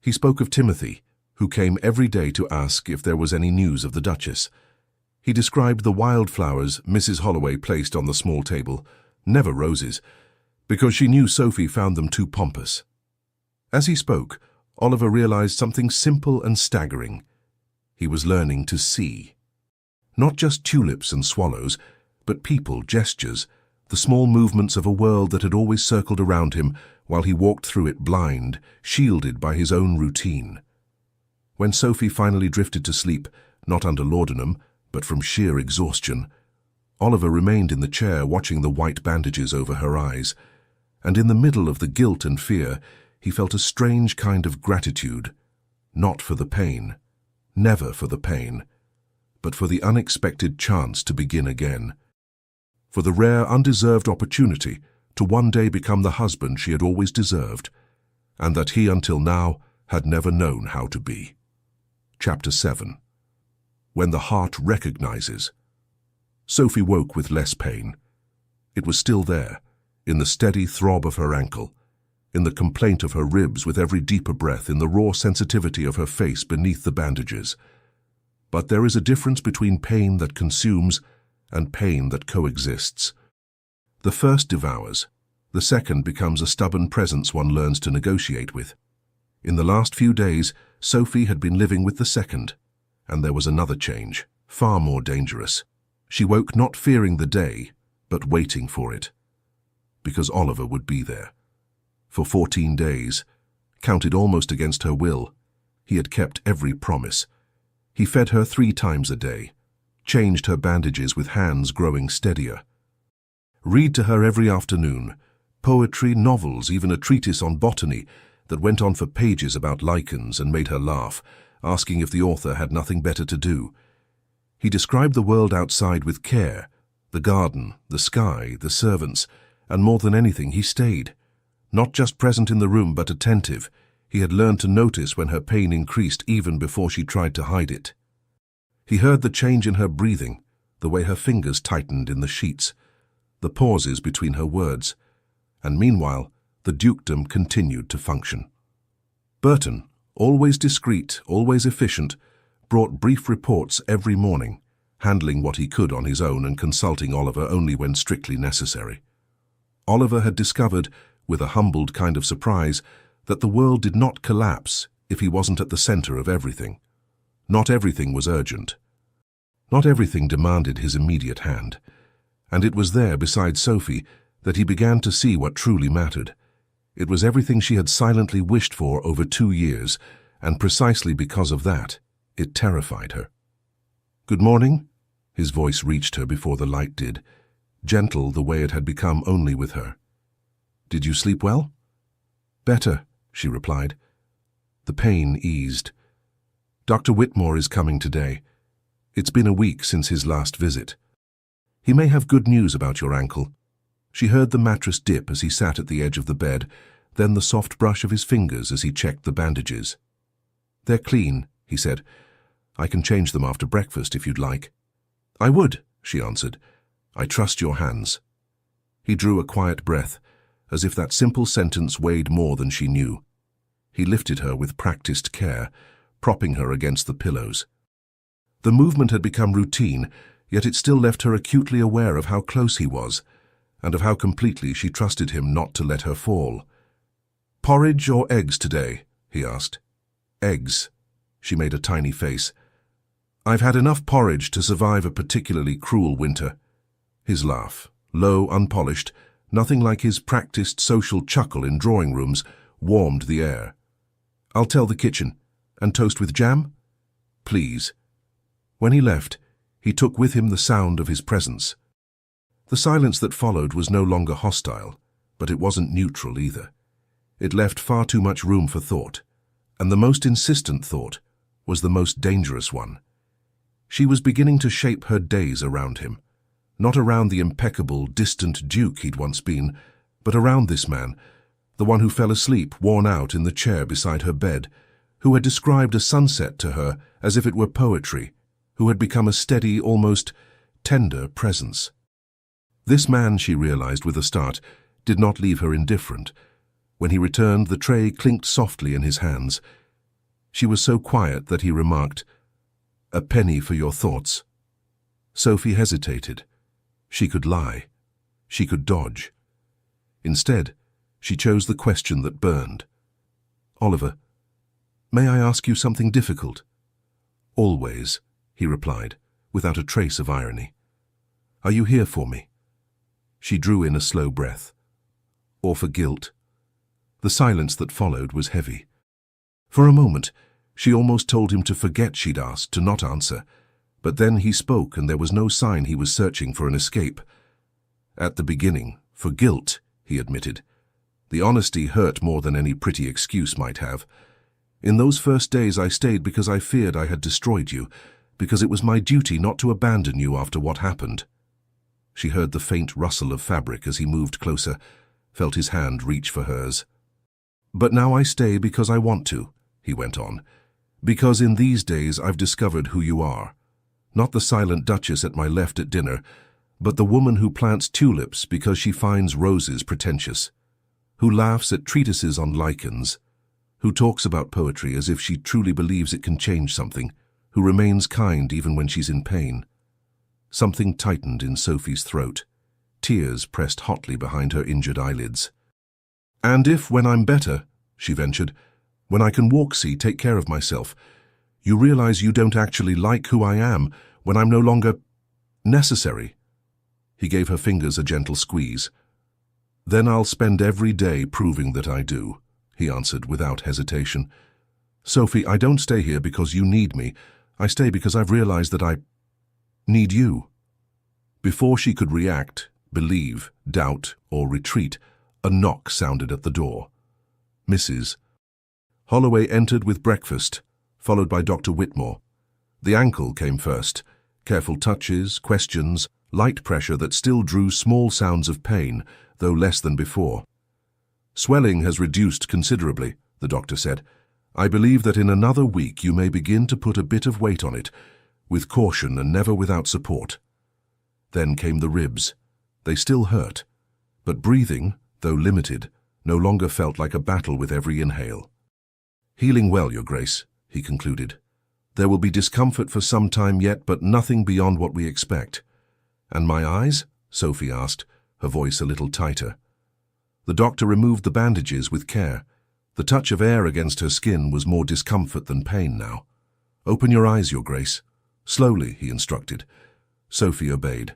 He spoke of Timothy, who came every day to ask if there was any news of the Duchess. He described the wildflowers Mrs. Holloway placed on the small table, never roses, because she knew Sophie found them too pompous. As he spoke, Oliver realized something simple and staggering. He was learning to see. Not just tulips and swallows, but people, gestures, the small movements of a world that had always circled around him while he walked through it blind, shielded by his own routine. When Sophie finally drifted to sleep, not under laudanum, but from sheer exhaustion, Oliver remained in the chair watching the white bandages over her eyes, And in the middle of the guilt and fear, he felt a strange kind of gratitude, not for the pain, never for the pain, but for the unexpected chance to begin again, for the rare, undeserved opportunity to one day become the husband she had always deserved, and that he until now had never known how to be. Chapter 7. When the Heart Recognizes. Sophie woke with less pain. It was still there, in the steady throb of her ankle, in the complaint of her ribs with every deeper breath, in the raw sensitivity of her face beneath the bandages. But there is a difference between pain that consumes and pain that coexists. The first devours, the second becomes a stubborn presence one learns to negotiate with. In the last few days, Sophie had been living with the second, and there was another change, far more dangerous. She woke not fearing the day, but waiting for it. Because Oliver would be there. For 14 days, counted almost against her will, he had kept every promise. He fed her 3 times a day, changed her bandages with hands growing steadier. Read to her every afternoon, poetry, novels, even a treatise on botany that went on for pages about lichens and made her laugh, asking if the author had nothing better to do. He described the world outside with care, the garden, the sky, the servants, and more than anything he stayed. Not just present in the room but attentive. He had learned to notice when her pain increased even before she tried to hide it. He heard the change in her breathing, the way her fingers tightened in the sheets, the pauses between her words, and meanwhile the dukedom continued to function. Burton, always discreet, always efficient, brought brief reports every morning, handling what he could on his own and consulting Oliver only when strictly necessary. Oliver had discovered, with a humbled kind of surprise, that the world did not collapse if he wasn't at the center of everything. Not everything was urgent. Not everything demanded his immediate hand. And it was there, beside Sophie, that he began to see what truly mattered. It was everything she had silently wished for over 2 years, and precisely because of that, it terrified her. "Good morning?" His voice reached her before the light did, gentle the way it had become only with her. "Did you sleep well?" "Better," she replied. The pain eased. "Dr. Whitmore is coming today. It's been a week since his last visit. He may have good news about your ankle." She heard the mattress dip as he sat at the edge of the bed, then the soft brush of his fingers as he checked the bandages. "They're clean," he said. "I can change them after breakfast if you'd like." "I would," she answered. "I trust your hands." He drew a quiet breath, as if that simple sentence weighed more than she knew. He lifted her with practiced care, propping her against the pillows. The movement had become routine, yet it still left her acutely aware of how close he was, and of how completely she trusted him not to let her fall. "Porridge or eggs today?" he asked. "Eggs." She made a tiny face. "I've had enough porridge to survive a particularly cruel winter." His laugh, low, unpolished, nothing like his practiced social chuckle in drawing rooms, warmed the air. "I'll tell the kitchen. And toast with jam?" "Please." When he left, he took with him the sound of his presence. The silence that followed was no longer hostile, but it wasn't neutral either. It left far too much room for thought, and the most insistent thought was the most dangerous one. She was beginning to shape her days around him, not around the impeccable, distant duke he'd once been, but around this man, the one who fell asleep, worn out, in the chair beside her bed, who had described a sunset to her as if it were poetry, who had become a steady, almost tender presence. This man, she realized with a start, did not leave her indifferent. When he returned, the tray clinked softly in his hands. She was so quiet that he remarked, "A penny for your thoughts." Sophie hesitated. She could lie. She could dodge. Instead, she chose the question that burned. "Oliver, may I ask you something difficult?" "Always," he replied, without a trace of irony. "Are you here for me?" She drew in a slow breath. "Or for guilt?" The silence that followed was heavy. For a moment, she almost told him to forget she'd asked, to not answer. But then he spoke, and there was no sign he was searching for an escape. "At the beginning, for guilt," he admitted. The honesty hurt more than any pretty excuse might have. In those first days I stayed because I feared I had destroyed you, because it was my duty not to abandon you after what happened. She heard the faint rustle of fabric as he moved closer, felt his hand reach for hers. But now I stay because I want to, he went on, because in these days I've discovered who you are. Not the silent duchess at my left at dinner, but the woman who plants tulips because she finds roses pretentious, who laughs at treatises on lichens, who talks about poetry as if she truly believes it can change something, who remains kind even when she's in pain. Something tightened in Sophie's throat. Tears pressed hotly behind her injured eyelids. "And if, when I'm better," she ventured, "when I can walk, take care of myself, you realize you don't actually like who I am, when I'm no longer necessary." He gave her fingers a gentle squeeze. "Then I'll spend every day proving that I do," he answered without hesitation. "Sophie, I don't stay here because you need me. I stay because I've realized that I need you." Before she could react, believe, doubt, or retreat, a knock sounded at the door. Mrs. Holloway entered with breakfast, followed by Dr. Whitmore. The ankle came first. Careful touches, questions, light pressure that still drew small sounds of pain, though less than before. "Swelling has reduced considerably," the doctor said. "I believe that in another week you may begin to put a bit of weight on it, with caution and never without support." Then came the ribs. They still hurt, but breathing, though limited, no longer felt like a battle with every inhale. "Healing well, Your Grace," he concluded. "There will be discomfort for some time yet, but nothing beyond what we expect." "And my eyes?" Sophie asked, her voice a little tighter. The doctor removed the bandages with care. The touch of air against her skin was more discomfort than pain now. "Open your eyes, Your Grace." "Slowly," he instructed. Sophie obeyed.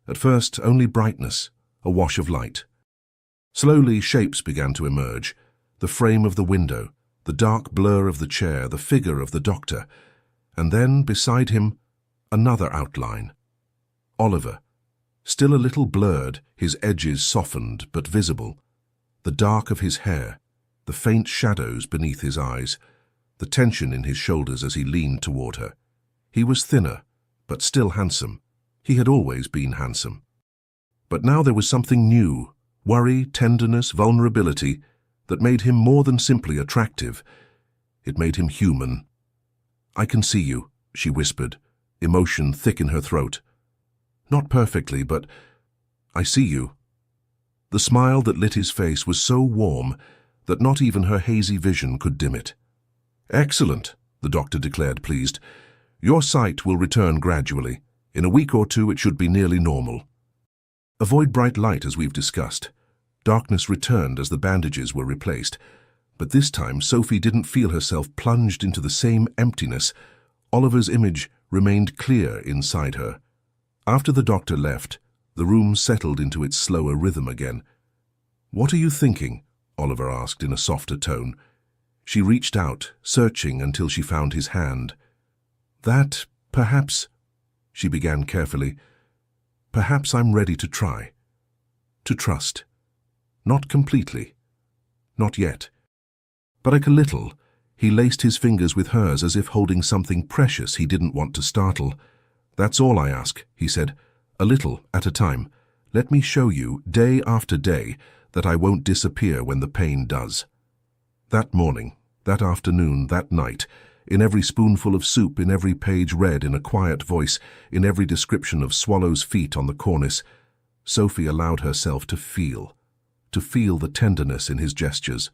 At first, only brightness, a wash of light. Slowly, shapes began to emerge. The frame of the window, the dark blur of the chair, the figure of the doctor. And then, beside him, another outline. Oliver, still a little blurred, his edges softened but visible. The dark of his hair, the faint shadows beneath his eyes, the tension in his shoulders as he leaned toward her. He was thinner, but still handsome. He had always been handsome. But now there was something new, worry, tenderness, vulnerability, that made him more than simply attractive. It made him human. "I can see you," she whispered, emotion thick in her throat. "Not perfectly, but I see you." The smile that lit his face was so warm that not even her hazy vision could dim it. "Excellent," the doctor declared, pleased. "Your sight will return gradually. In a week or two it should be nearly normal. Avoid bright light as we've discussed." Darkness returned as the bandages were replaced, but this time Sophie didn't feel herself plunged into the same emptiness. Oliver's image remained clear inside her. After the doctor left, the room settled into its slower rhythm again. "What are you thinking?" Oliver asked in a softer tone. She reached out, searching until she found his hand. "That, perhaps," she began carefully, "perhaps I'm ready to try. To trust. Not completely. Not yet. But a little." He laced his fingers with hers as if holding something precious he didn't want to startle. "That's all I ask," he said. "A little at a time. Let me show you, day after day, that I won't disappear when the pain does." That morning, that afternoon, that night, in every spoonful of soup, in every page read in a quiet voice, in every description of Swallow's feet on the cornice, Sophie allowed herself to feel the tenderness in his gestures,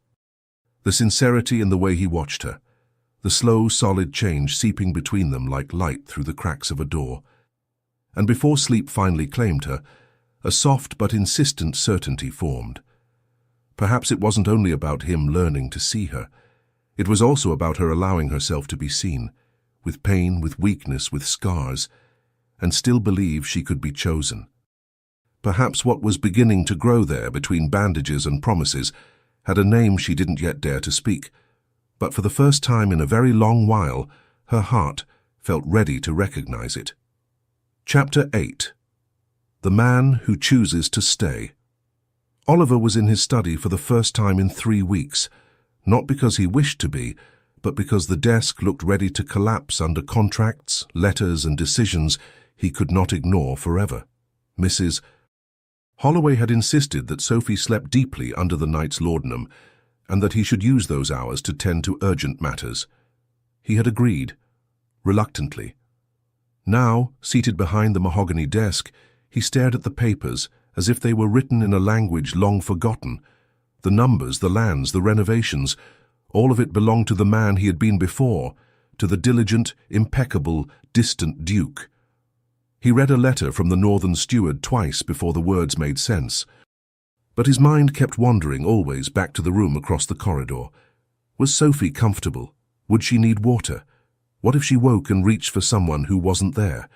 the sincerity in the way he watched her, the slow, solid change seeping between them like light through the cracks of a door. And before sleep finally claimed her, a soft but insistent certainty formed. Perhaps it wasn't only about him learning to see her. It was also about her allowing herself to be seen, with pain, with weakness, with scars, and still believe she could be chosen. Perhaps what was beginning to grow there between bandages and promises had a name she didn't yet dare to speak, but for the first time in a very long while, her heart felt ready to recognize it. Chapter 8. The Man Who Chooses to Stay. Oliver was in his study for the first time in 3 weeks, not because he wished to be, but because the desk looked ready to collapse under contracts, letters, and decisions he could not ignore forever. Mrs. Holloway had insisted that Sophie slept deeply under the night's laudanum, and that he should use those hours to tend to urgent matters. He had agreed, reluctantly. Now, seated behind the mahogany desk, he stared at the papers as if they were written in a language long forgotten. The numbers, the lands, the renovations, all of it belonged to the man he had been before, to the diligent, impeccable, distant Duke. He read a letter from the northern steward twice before the words made sense. But his mind kept wandering always back to the room across the corridor. Was Sophie comfortable? Would she need water? What if she woke and reached for someone who wasn't there?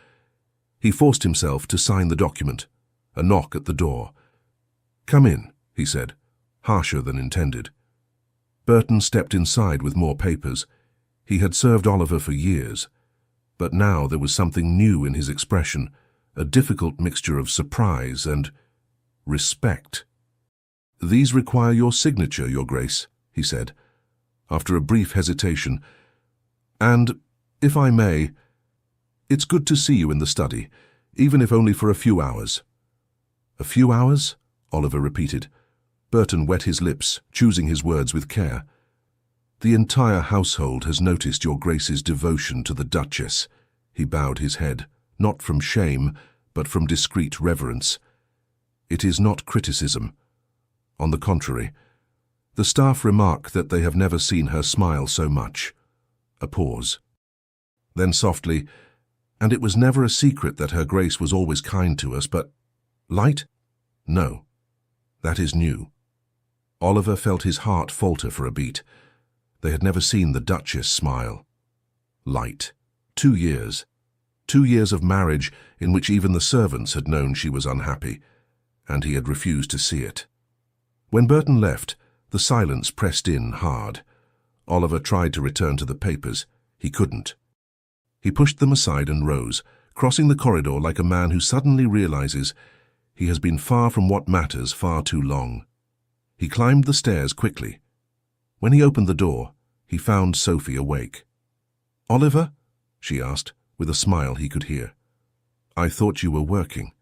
He forced himself to sign the document. A knock at the door. "Come in," he said, harsher than intended. Burton stepped inside with more papers. He had served Oliver for years, but now there was something new in his expression, a difficult mixture of surprise and respect. "These require your signature, Your Grace," he said, after a brief hesitation. "And, if I may, it's good to see you in the study, even if only for a few hours." "A few hours?" Oliver repeated. Burton wet his lips, choosing his words with care. "The entire household has noticed Your Grace's devotion to the Duchess." He bowed his head, not from shame, but from discreet reverence. "It is not criticism. On the contrary, the staff remark that they have never seen her smile so much." A pause. Then softly, "And it was never a secret that Her Grace was always kind to us, but light? No. That is new." Oliver felt his heart falter for a beat. They had never seen the Duchess smile. Light. 2 years. 2 years of marriage in which even the servants had known she was unhappy, and he had refused to see it. When Burton left, the silence pressed in hard. Oliver tried to return to the papers. He couldn't. He pushed them aside and rose, crossing the corridor like a man who suddenly realizes he has been far from what matters far too long. He climbed the stairs quickly. When he opened the door, he found Sophie awake. "Oliver?" she asked, with a smile he could hear. "I thought you were working."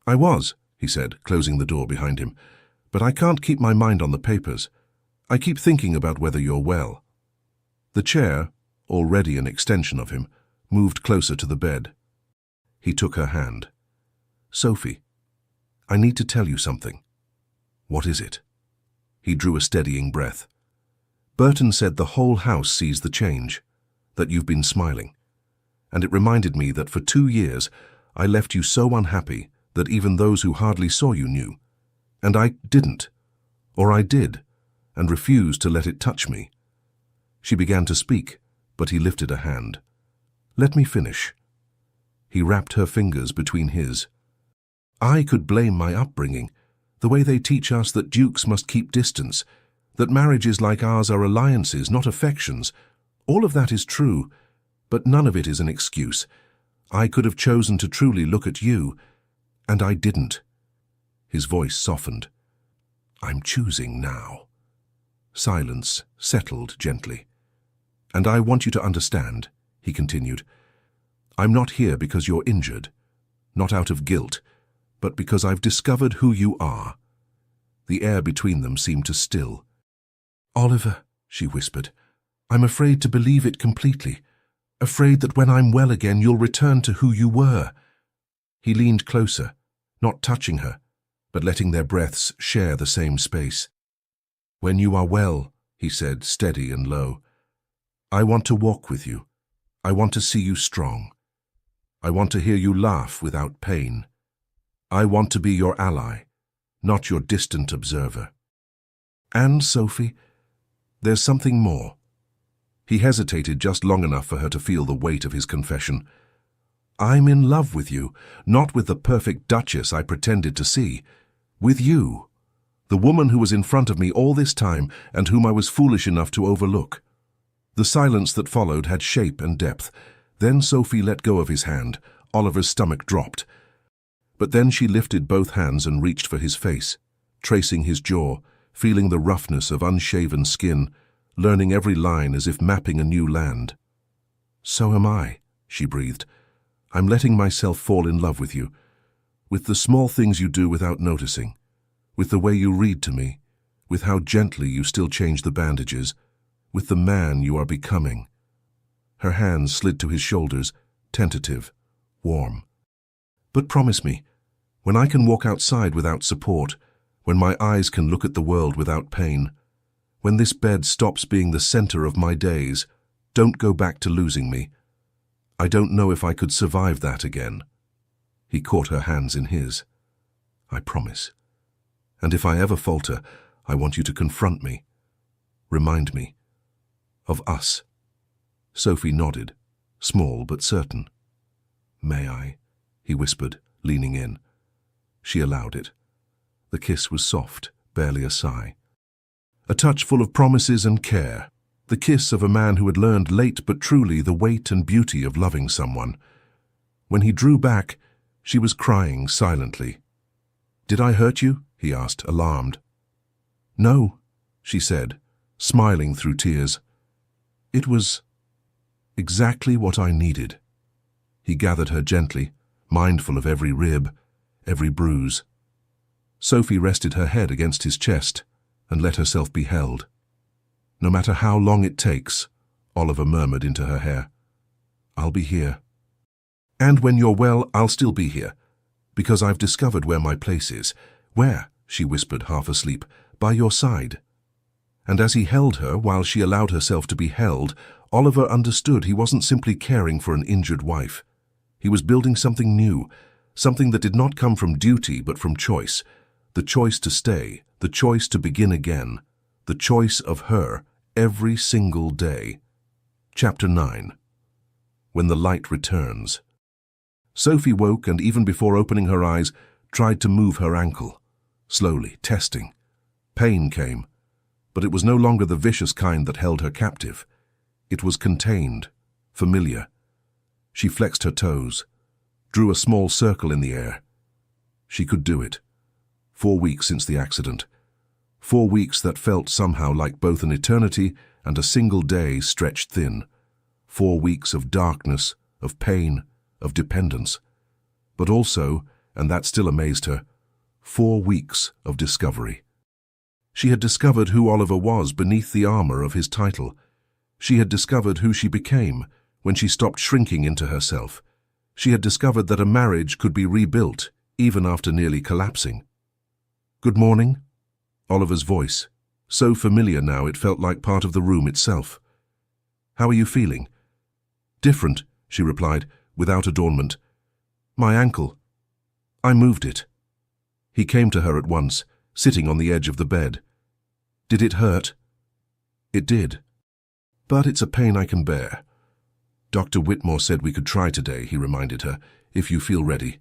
"I was," he said, closing the door behind him, "but I can't keep my mind on the papers. I keep thinking about whether you're well." The chair, already an extension of him, moved closer to the bed. He took her hand. "Sophie, I need to tell you something." "What is it?" He drew a steadying breath. "Burton said the whole house sees the change, that you've been smiling. And it reminded me that for 2 years I left you so unhappy that even those who hardly saw you knew. And I didn't. Or I did, and refused to let it touch me." She began to speak, but he lifted a hand. "Let me finish." He wrapped her fingers between his. "I could blame my upbringing, the way they teach us that dukes must keep distance, that marriages like ours are alliances, not affections. All of that is true, but none of it is an excuse. I could have chosen to truly look at you, and I didn't." His voice softened. "I'm choosing now." Silence settled gently. "And I want you to understand," he continued, "I'm not here because you're injured, not out of guilt, but because I've discovered who you are." The air between them seemed to still. "Oliver," she whispered, "I'm afraid to believe it completely, afraid that when I'm well again you'll return to who you were." He leaned closer, not touching her, but letting their breaths share the same space. "When you are well," he said, steady and low, "I want to walk with you. I want to see you strong. I want to hear you laugh without pain. I want to be your ally, not your distant observer. And, Sophie, there's something more." He hesitated just long enough for her to feel the weight of his confession. "I'm in love with you, not with the perfect Duchess I pretended to see. With you, the woman who was in front of me all this time and whom I was foolish enough to overlook." The silence that followed had shape and depth. Then Sophie let go of his hand. Oliver's stomach dropped. But then she lifted both hands and reached for his face. tracing his jaw, feeling the roughness of unshaven skin, learning every line as if mapping a new land. "So am I," she breathed. "I'm letting myself fall in love with you, with the small things you do without noticing, with the way you read to me, with how gently you still change the bandages, with the man you are becoming." Her hands slid to his shoulders, tentative, warm. "But promise me, when I can walk outside without support, when my eyes can look at the world without pain, when this bed stops being the center of my days, don't go back to losing me. I don't know if I could survive that again." He caught her hands in his. "I promise. And if I ever falter, I want you to confront me. Remind me of us." Sophie nodded, small but certain. "May I?" he whispered, leaning in. She allowed it. The kiss was soft, barely a sigh. A touch full of promises and care. The kiss of a man who had learned late but truly the weight and beauty of loving someone. When he drew back, she was crying silently. "Did I hurt you?" he asked, alarmed. "No," she said, smiling through tears. "It was exactly what I needed." He gathered her gently, mindful of every rib, every bruise. Sophie rested her head against his chest and let herself be held. "No matter how long it takes," Oliver murmured into her hair, "I'll be here. And when you're well, I'll still be here, because I've discovered where my place is." "Where?" she whispered, half asleep. "By your side." And as he held her while she allowed herself to be held, Oliver understood he wasn't simply caring for an injured wife. He was building something new, something that did not come from duty but from choice. The choice to stay, the choice to begin again, the choice of her every single day. Chapter 9. When the light returns. Sophie woke and, even before opening her eyes, tried to move her ankle. Slowly, testing. Pain came, but it was no longer the vicious kind that held her captive. It was contained, familiar. She flexed her toes, drew a small circle in the air. She could do it. 4 weeks since the accident. 4 weeks that felt somehow like both an eternity and a single day stretched thin. 4 weeks of darkness, of pain, of dependence. But also, and that still amazed her, 4 weeks of discovery. She had discovered who Oliver was beneath the armor of his title. She had discovered who she became when she stopped shrinking into herself. She had discovered that a marriage could be rebuilt, even after nearly collapsing. "Good morning," Oliver's voice, so familiar now it felt like part of the room itself. "How are you feeling?" "Different," she replied, without adornment. "My ankle. I moved it." He came to her at once, sitting on the edge of the bed. "Did it hurt?" "It did. But it's a pain I can bear." "Dr. Whitmore said we could try today," he reminded her, "if you feel ready."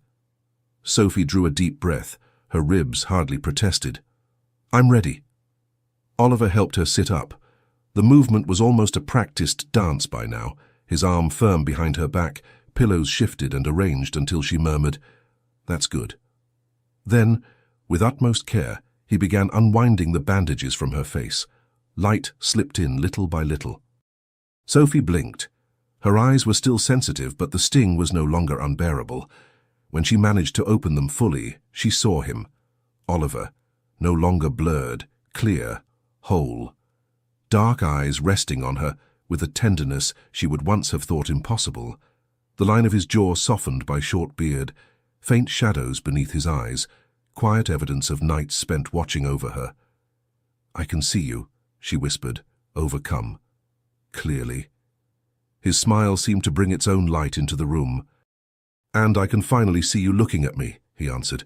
Sophie drew a deep breath. Her ribs hardly protested. "I'm ready." Oliver helped her sit up. The movement was almost a practiced dance by now, his arm firm behind her back, pillows shifted and arranged until she murmured, "That's good." Then, with utmost care, he began unwinding the bandages from her face. Light slipped in little by little. Sophie blinked. Her eyes were still sensitive, but the sting was no longer unbearable. When she managed to open them fully, she saw him, Oliver, no longer blurred, clear, whole. Dark eyes resting on her with a tenderness she would once have thought impossible. The line of his jaw softened by short beard, faint shadows beneath his eyes, quiet evidence of nights spent watching over her. "I can see you," she whispered, overcome. Clearly. His smile seemed to bring its own light into the room. "And I can finally see you looking at me," he answered.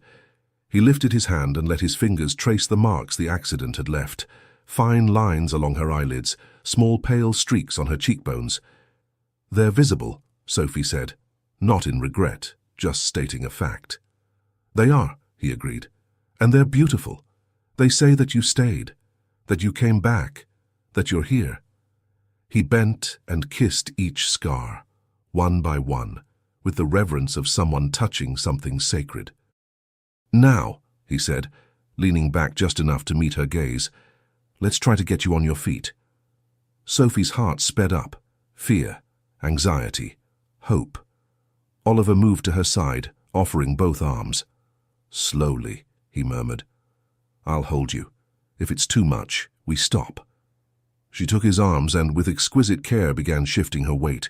He lifted his hand and let his fingers trace the marks the accident had left. Fine lines along her eyelids, small pale streaks on her cheekbones. "They're visible," Sophie said, not in regret, just stating a fact. "They are," he agreed, "and they're beautiful. They say that you stayed, that you came back, that you're here." He bent and kissed each scar, one by one, with the reverence of someone touching something sacred. "Now," he said, leaning back just enough to meet her gaze. "Let's try to get you on your feet." Sophie's heart sped up. Fear, anxiety, hope. Oliver moved to her side, offering both arms. "Slowly," he murmured. "I'll hold you. If it's too much, we stop." She took his arms and, with exquisite care, began shifting her weight.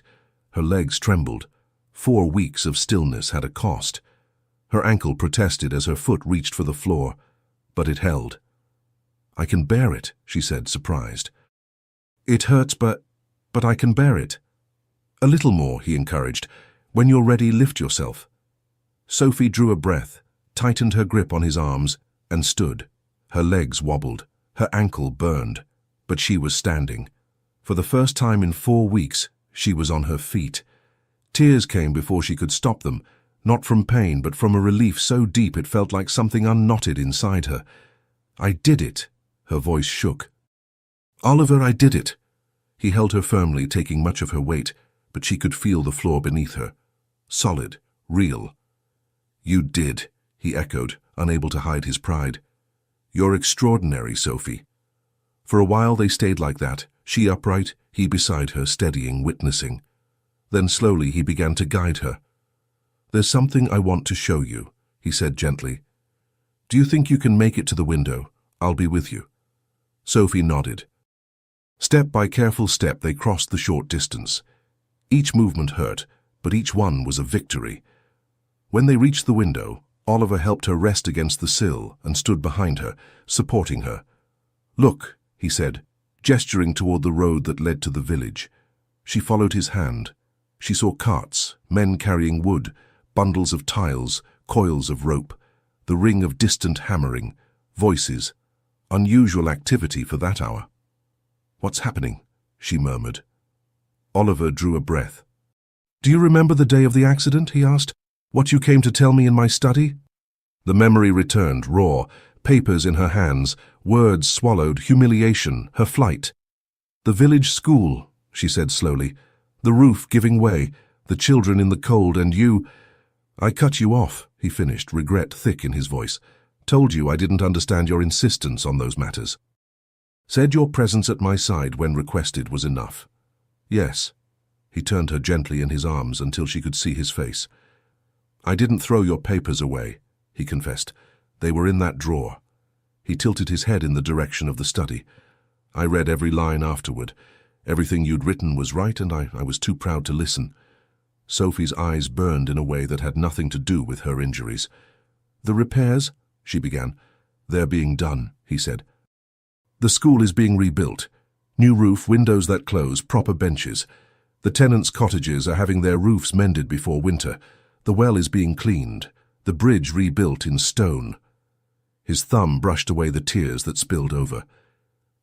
Her legs trembled. 4 weeks of stillness had a cost. Her ankle protested as her foot reached for the floor, but it held. "I can bear it," she said, surprised. "It hurts, but I can bear it." "A little more," he encouraged. "When you're ready, lift yourself." Sophie drew a breath, tightened her grip on his arms, and stood. Her legs wobbled, her ankle burned, but she was standing. For the first time in 4 weeks, she was on her feet. Tears came before she could stop them, not from pain, but from a relief so deep it felt like something unknotted inside her. "I did it," her voice shook. "Oliver, I did it." He held her firmly, taking much of her weight, but she could feel the floor beneath her. Solid, real. "You did," he echoed, unable to hide his pride. "You're extraordinary, Sophie." For a while they stayed like that, she upright, he beside her, steadying, witnessing. Then slowly he began to guide her. "There's something I want to show you," he said gently. "Do you think you can make it to the window? I'll be with you." Sophie nodded. Step by careful step they crossed the short distance. Each movement hurt, but each one was a victory. When they reached the window, Oliver helped her rest against the sill and stood behind her, supporting her. "Look," he said, gesturing toward the road that led to the village. She followed his hand. She saw carts, men carrying wood, bundles of tiles, coils of rope, the ring of distant hammering, voices, unusual activity for that hour. "What's happening?" she murmured. Oliver drew a breath. "Do you remember the day of the accident?" he asked. "What you came to tell me in my study?" The memory returned, raw, papers in her hands, words swallowed, humiliation, her flight. "The village school," she said slowly, "the roof giving way, the children in the cold, and you—" "I cut you off," he finished, regret thick in his voice. "Told you I didn't understand your insistence on those matters. Said your presence at my side when requested was enough." "Yes." He turned her gently in his arms until she could see his face. "I didn't throw your papers away," he confessed. "They were in that drawer." He tilted his head in the direction of the study. "I read every line afterward. Everything you'd written was right, and I was too proud to listen." Sophie's eyes burned in a way that had nothing to do with her injuries. "The repairs?" she began. "They're being done," he said. "The school is being rebuilt. New roof, windows that close, proper benches. The tenants' cottages are having their roofs mended before winter. The well is being cleaned. The bridge rebuilt in stone." His thumb brushed away the tears that spilled over.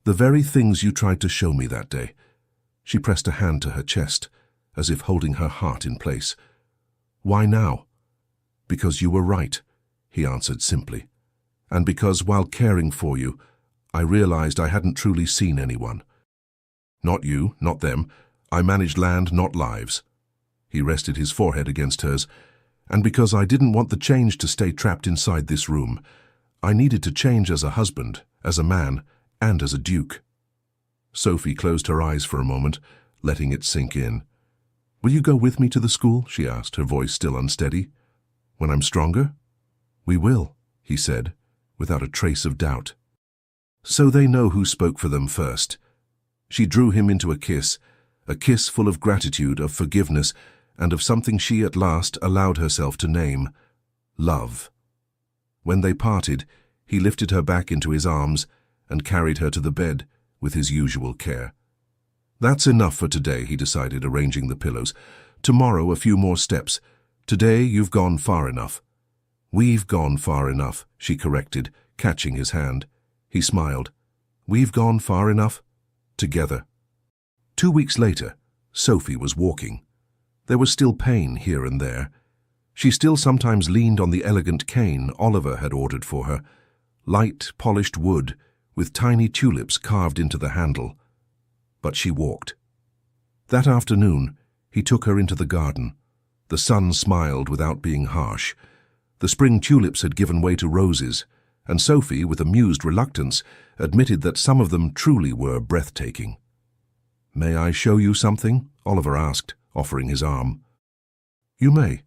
"The very things you tried to show me that day." She pressed a hand to her chest, as if holding her heart in place. "Why now?" "Because you were right," he answered simply. "And because, while caring for you, I realized I hadn't truly seen anyone. Not you, not them. I managed land, not lives." He rested his forehead against hers. "And because I didn't want the change to stay trapped inside this room. I needed to change as a husband, as a man, and as a duke." Sophie closed her eyes for a moment, letting it sink in. "Will you go with me to the school?" she asked, her voice still unsteady. "When I'm stronger?" "We will," he said, without a trace of doubt. "So they know who spoke for them first." She drew him into a kiss full of gratitude, of forgiveness, and of something she at last allowed herself to name: love. When they parted, he lifted her back into his arms and carried her to the bed with his usual care. "That's enough for today," he decided, arranging the pillows. "Tomorrow a few more steps. Today you've gone far enough." "We've gone far enough," she corrected, catching his hand. He smiled. "We've gone far enough? Together." 2 weeks later, Sophie was walking. There was still pain here and there. She still sometimes leaned on the elegant cane Oliver had ordered for her. Light, polished wood, with tiny tulips carved into the handle. But she walked. That afternoon, he took her into the garden. The sun smiled without being harsh. The spring tulips had given way to roses, and Sophie, with amused reluctance, admitted that some of them truly were breathtaking. "May I show you something?" Oliver asked, offering his arm. "You may."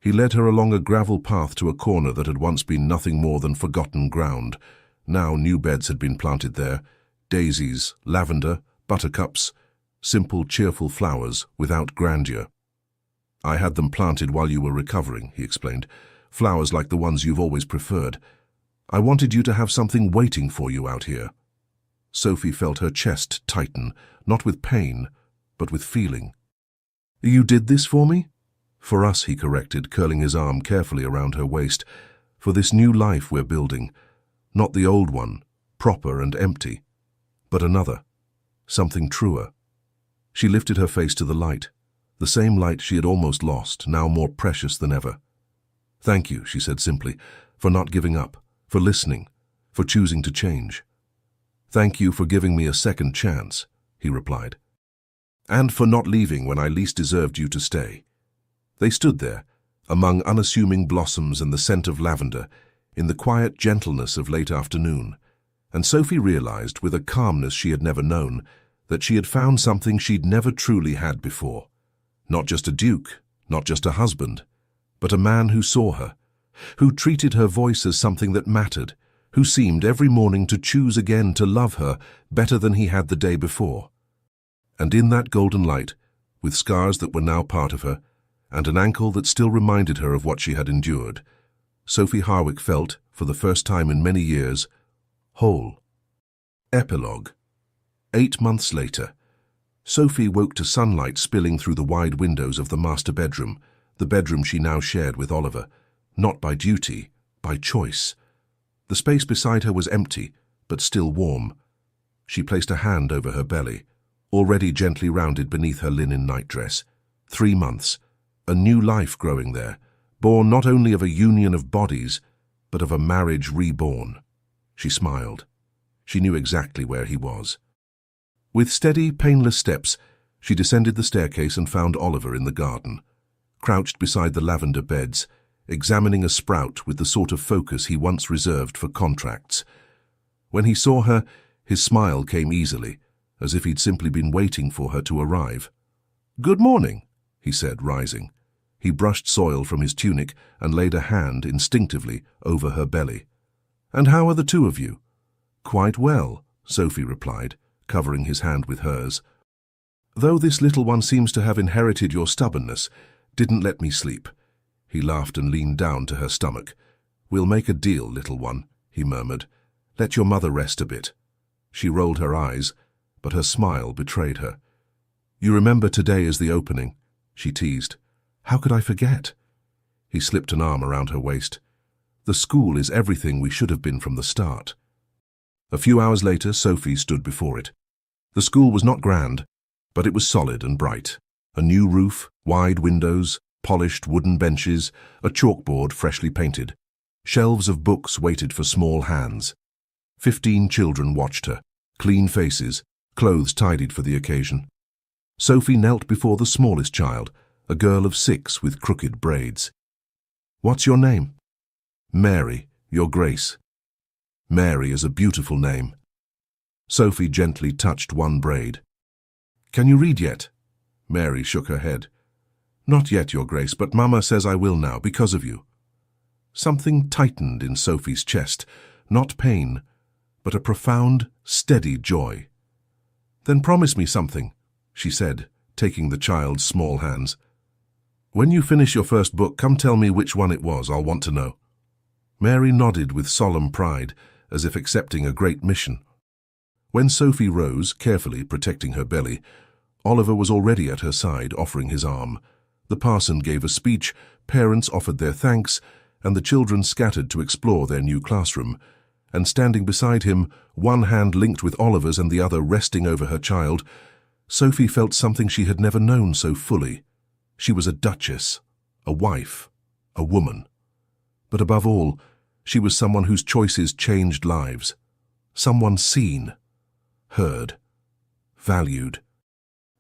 He led her along a gravel path to a corner that had once been nothing more than forgotten ground. Now new beds had been planted there, daisies, lavender, buttercups, simple, cheerful flowers without grandeur. "I had them planted while you were recovering," he explained. "Flowers like the ones you've always preferred. I wanted you to have something waiting for you out here." Sophie felt her chest tighten, not with pain, but with feeling. "You did this for me?" "For us," he corrected, curling his arm carefully around her waist. "For this new life we're building. Not the old one, proper and empty, but another, something truer." She lifted her face to the light, the same light she had almost lost, now more precious than ever. "Thank you," she said simply, "for not giving up, for listening, for choosing to change." "Thank you for giving me a second chance," he replied. "And for not leaving when I least deserved you to stay." They stood there, among unassuming blossoms and the scent of lavender, in the quiet gentleness of late afternoon, and Sophie realized, with a calmness she had never known, that she had found something she'd never truly had before. Not just a duke, not just a husband, but a man who saw her, who treated her voice as something that mattered, who seemed every morning to choose again to love her better than he had the day before. And in that golden light, with scars that were now part of her, and an ankle that still reminded her of what she had endured, Sophie Harwick felt, for the first time in many years, whole. Epilogue. 8 months later, Sophie woke to sunlight spilling through the wide windows of the master bedroom, the bedroom she now shared with Oliver, not by duty, by choice. The space beside her was empty, but still warm. She placed a hand over her belly, already gently rounded beneath her linen nightdress. 3 months, a new life growing there, born not only of a union of bodies, but of a marriage reborn. She smiled. She knew exactly where he was. With steady, painless steps, she descended the staircase and found Oliver in the garden, crouched beside the lavender beds, examining a sprout with the sort of focus he once reserved for contracts. When he saw her, his smile came easily, as if he'd simply been waiting for her to arrive. "Good morning," he said, rising. He brushed soil from his tunic and laid a hand instinctively over her belly. "And how are the two of you?" "Quite well," Sophie replied, covering his hand with hers. "Though this little one seems to have inherited your stubbornness, didn't let me sleep." He laughed and leaned down to her stomach. "We'll make a deal, little one," he murmured. "Let your mother rest a bit." She rolled her eyes, but her smile betrayed her. "You remember today as the opening," she teased. "How could I forget?" He slipped an arm around her waist. "The school is everything we should have been from the start." A few hours later, Sophie stood before it. The school was not grand, but it was solid and bright. A new roof, wide windows, polished wooden benches, a chalkboard freshly painted. Shelves of books waited for small hands. 15 children watched her, clean faces, clothes tidied for the occasion. Sophie knelt before the smallest child, a girl of 6 with crooked braids. "What's your name?" "Mary, Your Grace." "Mary is a beautiful name." Sophie gently touched one braid. "Can you read yet?" Mary shook her head. "Not yet, Your Grace, but Mama says I will now, because of you." Something tightened in Sophie's chest, not pain, but a profound, steady joy. "Then promise me something," she said, taking the child's small hands. "When you finish your first book, come tell me which one it was. I'll want to know." Mary nodded with solemn pride, as if accepting a great mission. When Sophie rose, carefully protecting her belly, Oliver was already at her side, offering his arm. The parson gave a speech, parents offered their thanks, and the children scattered to explore their new classroom. And standing beside him, one hand linked with Oliver's and the other resting over her child, Sophie felt something she had never known so fully. She was a duchess, a wife, a woman. But above all, she was someone whose choices changed lives. Someone seen, heard, valued.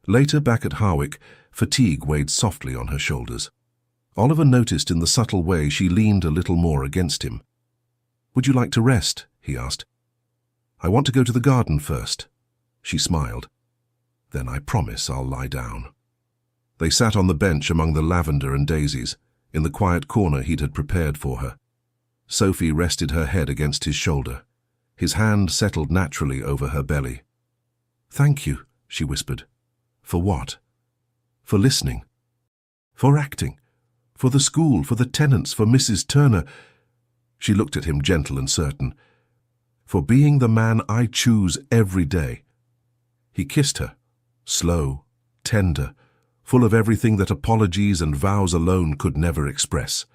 Later, back at Harwick, fatigue weighed softly on her shoulders. Oliver noticed in the subtle way she leaned a little more against him. "Would you like to rest?" he asked. "I want to go to the garden first." She smiled. "Then I promise I'll lie down." They sat on the bench among the lavender and daisies, in the quiet corner he'd had prepared for her. Sophie rested her head against his shoulder. His hand settled naturally over her belly. "Thank you," she whispered. "For what?" "For listening. For acting. For the school, for the tenants, for Mrs. Turner." She looked at him, gentle and certain. "For being the man I choose every day." He kissed her, slow, tender, full of everything that apologies and vows alone could never express.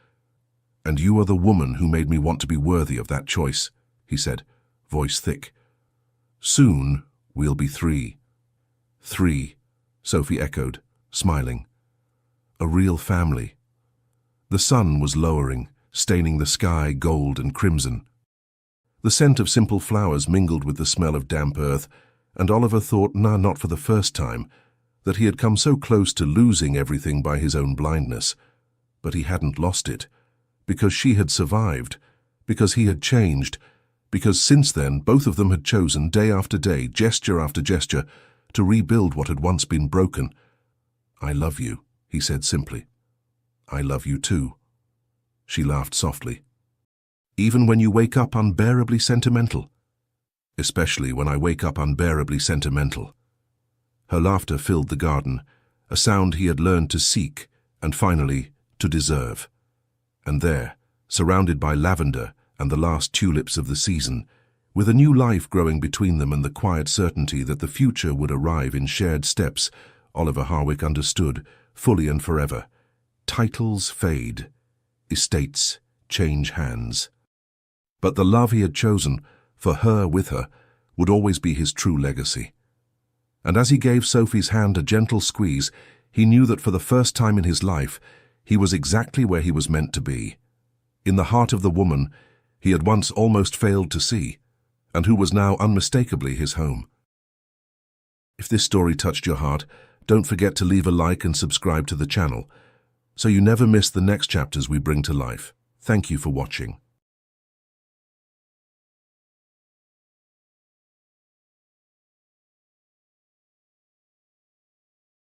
"And you are the woman who made me want to be worthy of that choice," he said, voice thick. "Soon we'll be 3. 3, Sophie echoed, smiling. "A real family." The sun was lowering, staining the sky gold and crimson. The scent of simple flowers mingled with the smell of damp earth, and Oliver thought, not for the first time, that he had come so close to losing everything by his own blindness. But he hadn't lost it, because she had survived, because he had changed, because since then both of them had chosen, day after day, gesture after gesture, to rebuild what had once been broken. "I love you," he said simply. "I love you too." She laughed softly. "Even when you wake up unbearably sentimental?" "Especially when I wake up unbearably sentimental." Her laughter filled the garden, a sound he had learned to seek and finally to deserve. And there, surrounded by lavender and the last tulips of the season, with a new life growing between them and the quiet certainty that the future would arrive in shared steps, Oliver Harwick understood, fully and forever. Titles fade. Estates change hands. But the love he had chosen, for her with her, would always be his true legacy. And as he gave Sophie's hand a gentle squeeze, he knew that for the first time in his life, he was exactly where he was meant to be. In the heart of the woman he had once almost failed to see, and who was now unmistakably his home. If this story touched your heart, don't forget to leave a like and subscribe to the channel, so you never miss the next chapters we bring to life. Thank you for watching.